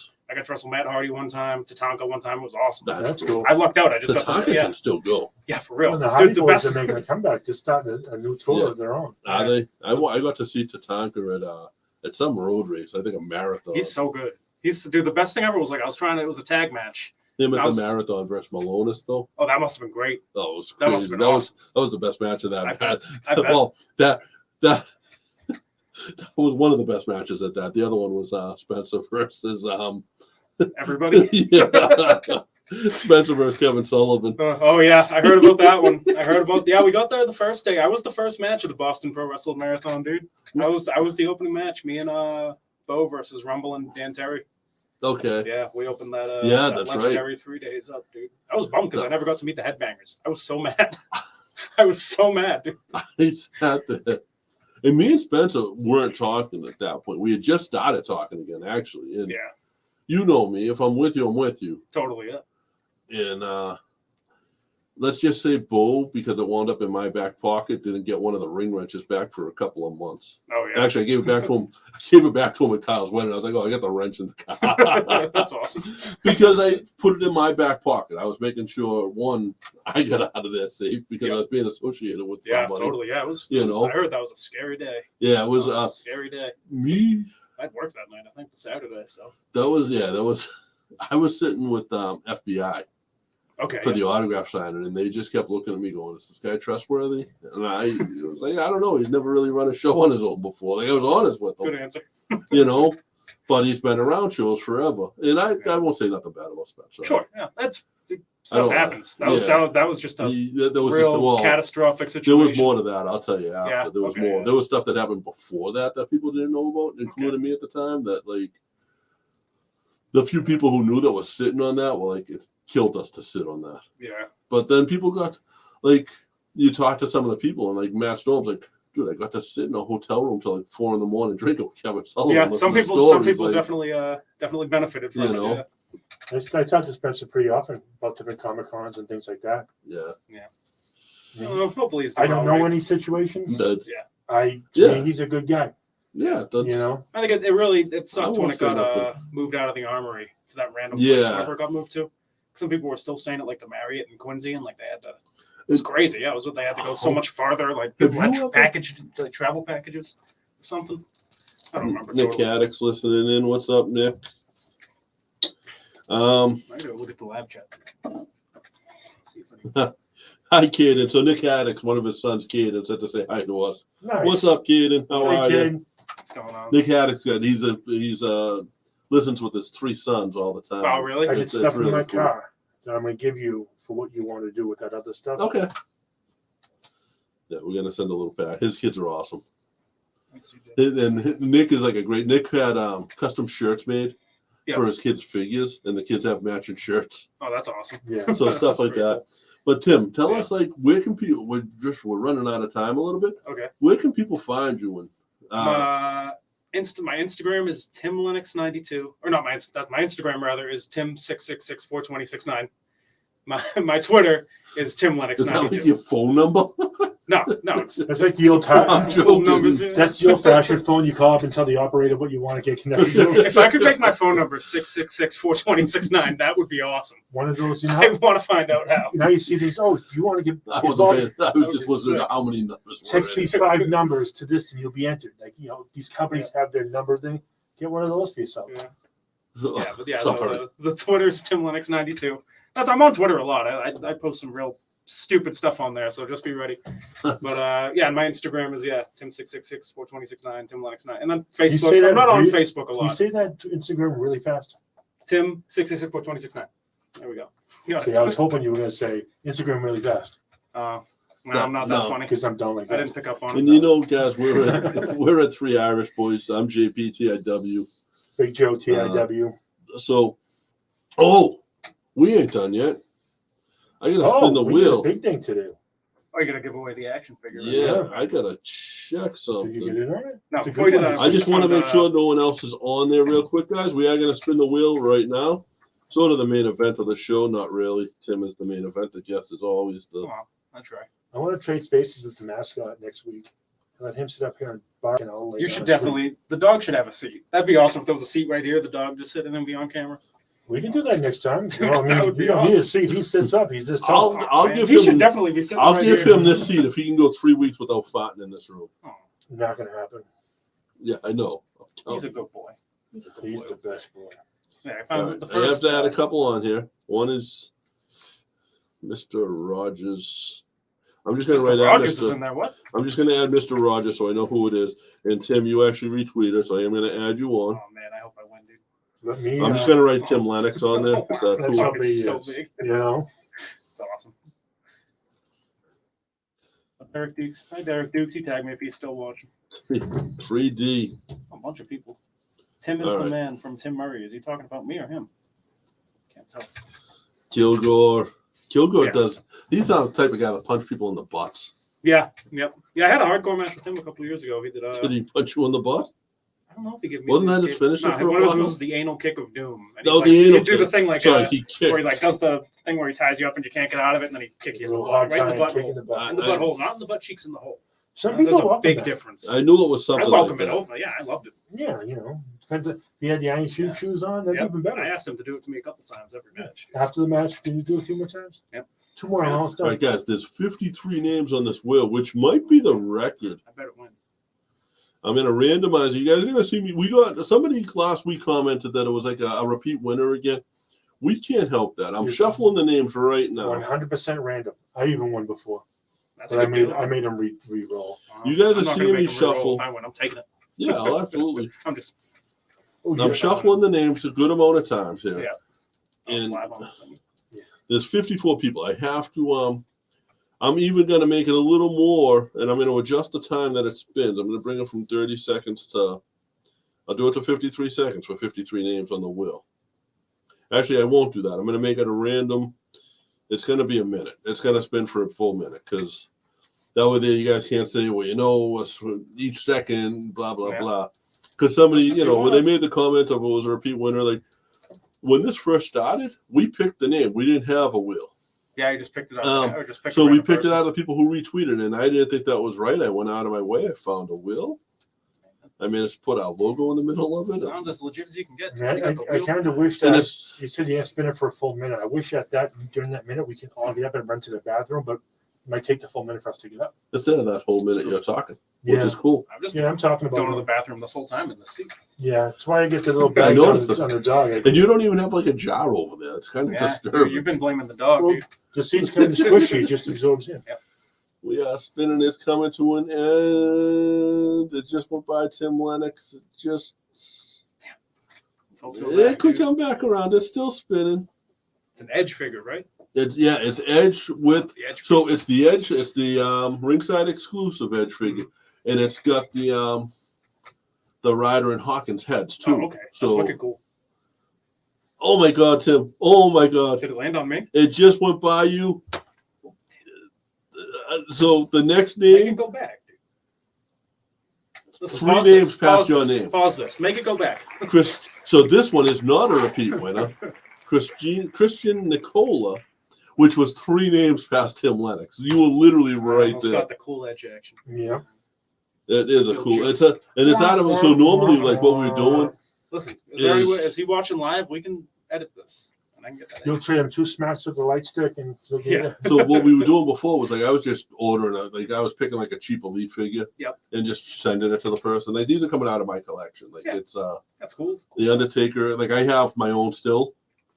wrestle Matt Hardy one time, Tatanka one time. It was awesome. That's cool. I lucked out. I just got to can still go. Yeah, for real. And the Hardy boys are making a comeback to start a new tour of their own. Are they? I got to see Tatanka at some road race. I think a marathon. He's so good. The best thing ever was it was a tag match. Him at the marathon versus Malonis, though. Oh, that must have been great. That was crazy. That must have been awesome. That was the best match of that. I bet. Well, that was one of the best matches at that. The other one was Spencer versus everybody. Spencer versus Kevin Sullivan. Oh yeah, I heard about that one. We got there the first day. I was the first match of the Boston Pro Wrestling Marathon, dude. I was the opening match. Me and Bo versus Rumble and Dan Terry. Okay. Yeah, we opened that. That's legendary 3 days up, dude. I was bummed because I never got to meet the headbangers. I was so mad. I was so mad, dude. I sat there. And me and Spencer weren't talking at that point. We had just started talking again, actually. And you know me. If I'm with you, I'm with you. Totally, yeah. And let's just say Bo, because it wound up in my back pocket, didn't get one of the ring wrenches back for a couple of months. Oh, yeah. Actually, I gave it back to him. I gave it back to him at Kyle's wedding. I was like, I got the wrench in the car. That's awesome. Because I put it in my back pocket. I was making sure, one, I got out of there safe because I was being associated with somebody. Yeah, totally. Yeah, I heard that was a scary day. Yeah, it was a scary day. Me? I'd worked that night, I think, the Saturday. So that was. I was sitting with FBI. Okay. For the autograph signing, and they just kept looking at me going, "Is this guy trustworthy?" And I was like, "I don't know. He's never really run a show on his own before." I was honest with him. Good answer. But he's been around shows forever, and I won't say nothing bad about Spencer. Sure, yeah, stuff happens. That was just a real catastrophic situation. There was more to that. I'll tell you after. Yeah, there was more. Yeah. There was stuff that happened before that people didn't know about, including me at the time. That the few people who knew that was sitting on that were it killed us to sit on that. Yeah. But then people got you talk to some of the people and Matt Storm's dude, I got to sit in a hotel room till 4 a.m. drinking with Kevin Sullivan. Yeah, some people definitely benefited from it. Yeah. I talk to Spencer pretty often about different Comic Cons and things like that. Yeah. Yeah. Hopefully he's doing I don't know any situations. He's a good guy. Yeah, I think it sucked when it got moved out of the Armory to that random place wherever it got moved to. Some people were still staying at the Marriott in Quincy, and they had to. It's crazy. Yeah, it was what they had to go so much farther. Like Have people had you ever- like travel packages or something. I don't remember. Nick Totally. Haddock's listening in. What's up, Nick? I gotta look at the lab chat. See if I Hi, Caden. So Nick Haddock's one of his sons, Caden, said to say hi to us. Nice. What's up, Caden? How are you? Kid. What's going on? Nick Haddock's good. He's listens with his 3 sons all the time. Oh, really? I get That's stuff in really my cool. car that I'm going to give you for what you want to do with that other stuff. Okay. Yeah, we're gonna send a little pack. His kids are awesome. And Nick is like a great. Nick had custom shirts made for his kids' figures, and the kids have matching shirts. Oh, that's awesome. Yeah. So stuff like that. Cool. But Tim, tell us like where can people? We're running out of time a little bit. Okay. Where can people find you? And My Instagram is Timm Lennox 92, or not my Instagram rather is Timm6664269. My Twitter is Timm Lennox is that 92. like your phone number? No, it's That's like the old time. I'm joking. That's the old-fashioned phone. You call up and tell the operator what you want to get connected to. If I could make my phone number 6664269, that would be awesome. One of those, you know. I want to find out how. Now you see these. Oh, if you want to get I involved, was just listening to how many numbers. text these 5 numbers to this, and you'll be entered. Like these companies have their number thing. Get one of those for yourself. Yeah. So, Yeah, but yeah, sorry. the Twitter is Timm Lennox 92. I'm on Twitter a lot. I post some real stupid stuff on there, so just be ready. But and my Instagram is Timm6664269, Timm Lennox 9, and then Facebook. I'm not on Facebook a You lot. say that to Instagram really fast. Timm6664269. There we go. Got See, I was hoping you were going to say Instagram really fast No, I'm not that funny. because I'm done like I that. didn't pick up on it. And you know, guys, we're at 3 Irish boys. I'm JPTIW. Big Joe TIW. So, we ain't done yet. I gotta spin the we got a wheel. big thing to do. Oh, you're gonna give away the action figure. Right? Yeah, I gotta check Did you get something. in on it? No, It's a before you good do one. that, I just want to make find, sure no one else is on there real quick, guys. We are gonna spin the wheel right now. Sort of the main event of the show, not really. Tim is the main event. The guest is always the. Come on, I'll try. I want to trade spaces with the mascot next week. Let him sit up here and bark, and I'll lay You down should and definitely. The dog should have a seat. That'd be awesome if there was a seat right here. The dog just sitting and be on camera. sleep. We can do that next time. Dude, Well, I mean, that would be you don't need a awesome. seat. He sits up. He's just tall. I'll Man, give he should him. definitely be sitting. I'll right give here. him this seat if he can go 3 weeks without farting in this room. Oh, Not going to happen. Yeah, I know. he's a good boy. He's a good He's boy. the best boy. Yeah, I All found right, the I have first. to add a couple on here. One is Mr. Rogers. I'm just gonna Mr. write Rogers out is Mr. in there. What? I'm just gonna add Mr. Rogers so I know who it is. And Tim, you actually retweeted, so I am gonna add you on. Oh man, I hope I win, dude. Let me. I'm just gonna write Timm Lennox on there. Is that That's cool? how It's big he so is. big. You know, It's awesome. Derek Dukes. Hi, Derek Dukes. He tagged me if he's still watching. 3D. A bunch of people. Tim is All the right. man from Tim Murray. Is he talking about me or him? Can't tell. Kilgore. Kilgore Yeah. does. He's not the type of guy that punch people in the butts. Yeah. Yep. Yeah, I had a hardcore match with him a couple years ago. He did. Did he punch you in the butt? I don't know if he gave me. Wasn't the that his kick. finisher No, for a one of his while? moves was the anal kick of doom. And No, he, the like, anal he'd do the kick. thing like Sorry, he where he kicked. like does the thing where he ties you up and you can't get out of it, and then he kick you in the little butt, hard right in the time butt kicking hole. the butt. In the butthole, not in the butt cheeks, in the hole. Some There's people a welcome big that. difference. I knew it was I something welcome like it that. over. Yeah, I loved it. Yeah, you know, depends if you had the iron shoes on, that'd Yep. be even better. I asked him to do it to me a couple times every match. After the match, can you do it 2 more times? Yep. 2 more and almost All done. right, guys, there's 53 names on this wheel, which might be the record. I bet it win. I'm gonna randomize it. You guys are gonna see me. We got somebody last week commented that it was like a repeat winner again. We can't help that. I'm Yeah. shuffling the names right now. 100% random. I even won before, That's a but good deal. I made him re-roll. You guys I'm are not seeing gonna me make him re-roll. shuffle. If I win, I'm taking it. Yeah, I'll absolutely. I'm just Oh, I'm yeah. shuffling the names a good amount of times here. Yeah. I'll And slap on it. there's 54 people. I have to I'm even gonna make it a little more, and I'm gonna adjust the time that it spins. I'm gonna bring it from 30 seconds to I'll do it to 53 seconds for 53 names on the wheel. Actually, I won't do that. I'm gonna make it a random. It's gonna be a minute. It's gonna spin for a full minute because that way there you guys can't say, well, you know, each second, blah blah Yeah. blah. Because somebody, Listen, if you you know, when they want. made the comment of it was a repeat winner, like when this first started, we picked the name. We didn't have a wheel. Yeah, you just picked it up. Or just picked So a we random picked it person. out of the people who retweeted, and I didn't think that was right. I went out of my way. I found a wheel. I managed to put our logo in the middle of it. Sounds as legit as you can get. Man, You got the I wheel. kind of wish And that it's you said you had to spin it for a full minute. I wish during that minute we can all get up and run to the bathroom, but might take the full minute for us to get up. Instead of that whole minute you're talking, which Yeah. is cool. I'm talking about going to the bathroom this whole time in the seat. Yeah, that's why I get the little I bags noticed on the dog. And you don't even have like a jar over there. It's kind of disturbing. You've been blaming the dog, Well, dude. the seat's kind of squishy; it just absorbs in. Yep. We are spinning. It's coming to an end. It just went by Timm Lennox. It could come back around. It's still spinning. It's an edge figure, right? It's edge with. The edge So it's the edge. It's the ringside exclusive edge figure, and it's got the Ryder and Hawkins heads too. Oh, okay. That's wicked cool. Oh my God, Tim! Oh my God! Did it land on me? It just went by you. So the next Make it name. go back, dude. Listen, Three pause names this, past pause your this, name. Pause this. Make it go back. Chris. So this one is not a repeat winner. Christian Nicola, which was 3 names past Timm Lennox. You were literally right It's there. got the cool edge action. Yeah. It is a cool. It's a and it's out of so normally like what we were doing. Listen, is he watching live? We can edit this, and I can get that. You'll trade him 2 smacks with the light stick, and Yeah. So what we were doing before was like I was just ordering I was picking like a cheap elite figure. Yep. And just sending it to the person. Like these are coming out of my collection. Like it's That's cool. the Undertaker. Like I have my own still.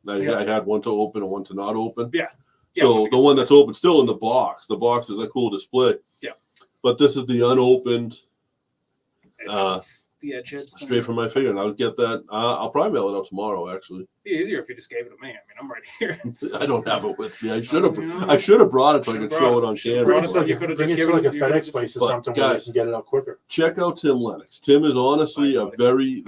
I Yeah. had one to open and one to not open. Yeah. So the one that's open still in the box. The box is a cool display. Yeah. But this is the unopened The edge heads. straight from my figure, and I'll get that. I'll probably mail it out tomorrow. Actually, It'd be easier if you just gave it to me. I mean, I'm right here. I don't have it with me. I should have brought it so I could show it on camera. brought it so like you could've bring just it to given like a it- FedEx place or But, something where guys, you can get it out quicker. Check out Timm Lennox. Tim is honestly a Right. very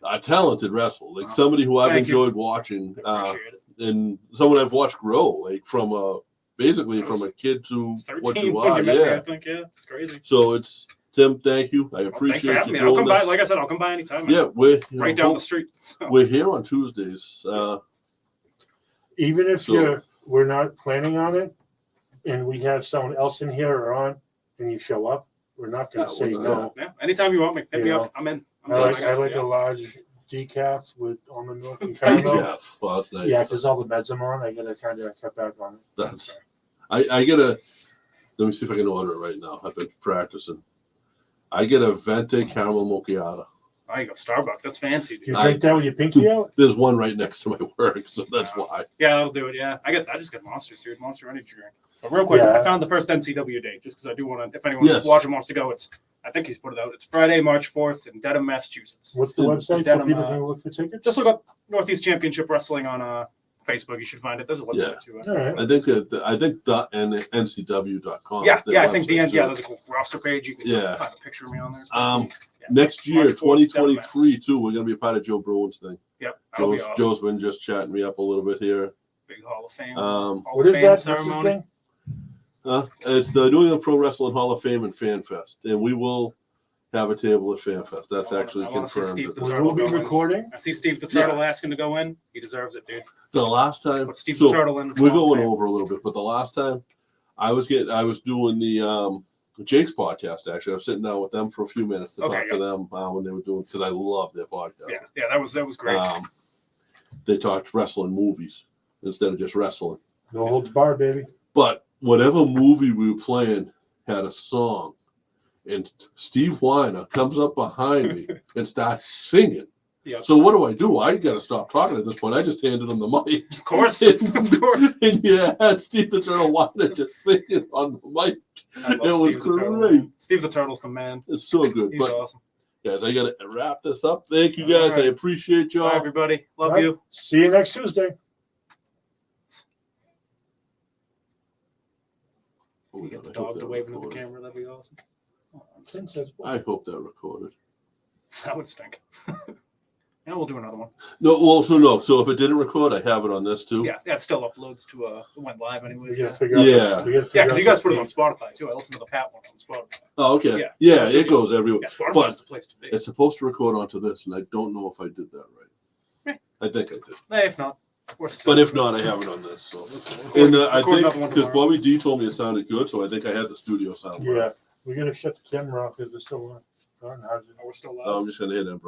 a talented wrestler. Like somebody who I've Thank you. enjoyed watching, I appreciate it. and someone I've watched grow, like from basically from a kid to 13 what you when are. you met me, I Yeah. think. Yeah, it's crazy. So it's Tim. Thank you. I Thanks appreciate for having you me. I'll doing come by. this. Like I said, I'll come by anytime. man. Yeah, we're Right down the street. So. We're here on Tuesdays. Even if So- we're not planning on it, and we have someone else in here or on, and you show up, we're not going to say we're no. Yeah, anytime you want me, hit me You up. I'm in. I'm I in. like Yeah. a large decaf with almond milk and caramel. Yeah, well, that's nice. Yeah, because all the meds I'm on, I gotta kind of cut back on it. That's. I get a. Let me see if I can order it right now. I've been practicing. I get a Vente caramel macchiato. Oh, you go Starbucks. That's fancy, Do you dude. drink that with your pinky out? There's one right next to my work, so that's why. Yeah, that'll do it. Yeah, I just got Monsters, dude. Monster Energy drink. But real quick, Yeah. I found the first NCW date just because I do want to. If anyone Yes. watching wants to go, I think he's put it out. It's Friday, March 4th in Dedham, Massachusetts. What's the website so Denim, people can look for tickets? Just look up Northeast Championship Wrestling on Facebook. You should find it. There's a website Yeah. too. All right. I think NCW.com. Yeah, is their yeah. I think website, so- there's a cool roster page. You can Yeah. find a picture of me on there. Yeah. Next year, March 4th, 2023, too, we're gonna be a part of Joe Bruin's thing. Yep, that'll be Joe's, awesome. Joe's been just chatting me up a little bit here. Big Hall of Fame. Um, Hall What of is Fame that? What's this ceremony. thing? It's the New England Pro Wrestling Hall of Fame and Fan Fest, and we will have a table at Fan Fest. That's actually I wanna see confirmed. Steve at the this We Turtle will be point. going. recording. I see Steve the Turtle asking to go in. He deserves it, dude. The last time, Put Steve so the Turtle in. we're going over a little bit, but the last time I was doing the Jake's podcast. Actually, I was sitting down with them for a few minutes to Okay, talk to them when they were doing, because I love their podcast. Yeah, that was great. They talked wrestling movies instead of just wrestling. No holds barred, baby. But whatever movie we were playing had a song, and Steve Weiner comes up behind me and starts singing. Yeah. So what do? I got to stop talking at this point. I just handed him the mic. Of course, of course. And yeah, had Steve the Turtle Weiner just singing on the mic. I love It was Steve the Turtle, great. man. Steve the Turtle's the man. It's so good. He's But awesome. guys, I got to wrap this up. Thank you guys. All right. I appreciate y'all. Bye, everybody. Love All right. you. See you next Tuesday. Oh, You get the God, I hope dog to that waving at the recorded. camera. That'd be awesome. Tim says, I hope that recorded. That would stink. Yeah, we'll do another one. No. So if it didn't record, I have it on this too. Yeah, it still uploads to it went live we anyways. gotta Yeah, figure out. Yeah. We gotta yeah, figure because out you guys the put it on feed. Spotify too. I listen to the Pat one on Spotify. Oh, okay. Yeah. Yeah, So it goes everywhere. Yeah, Spotify's But the place to be. it's supposed to record onto this, and I don't know if I did that right. I think I did. Hey, if not, But if not, I have it on this. So, we'll and record I think another one because tomorrow. Bobby D told me it sounded good, so I think I had the studio sound. right. Yeah, we gotta shut the camera off because it's still on. We're still live. I'm just gonna hit improv.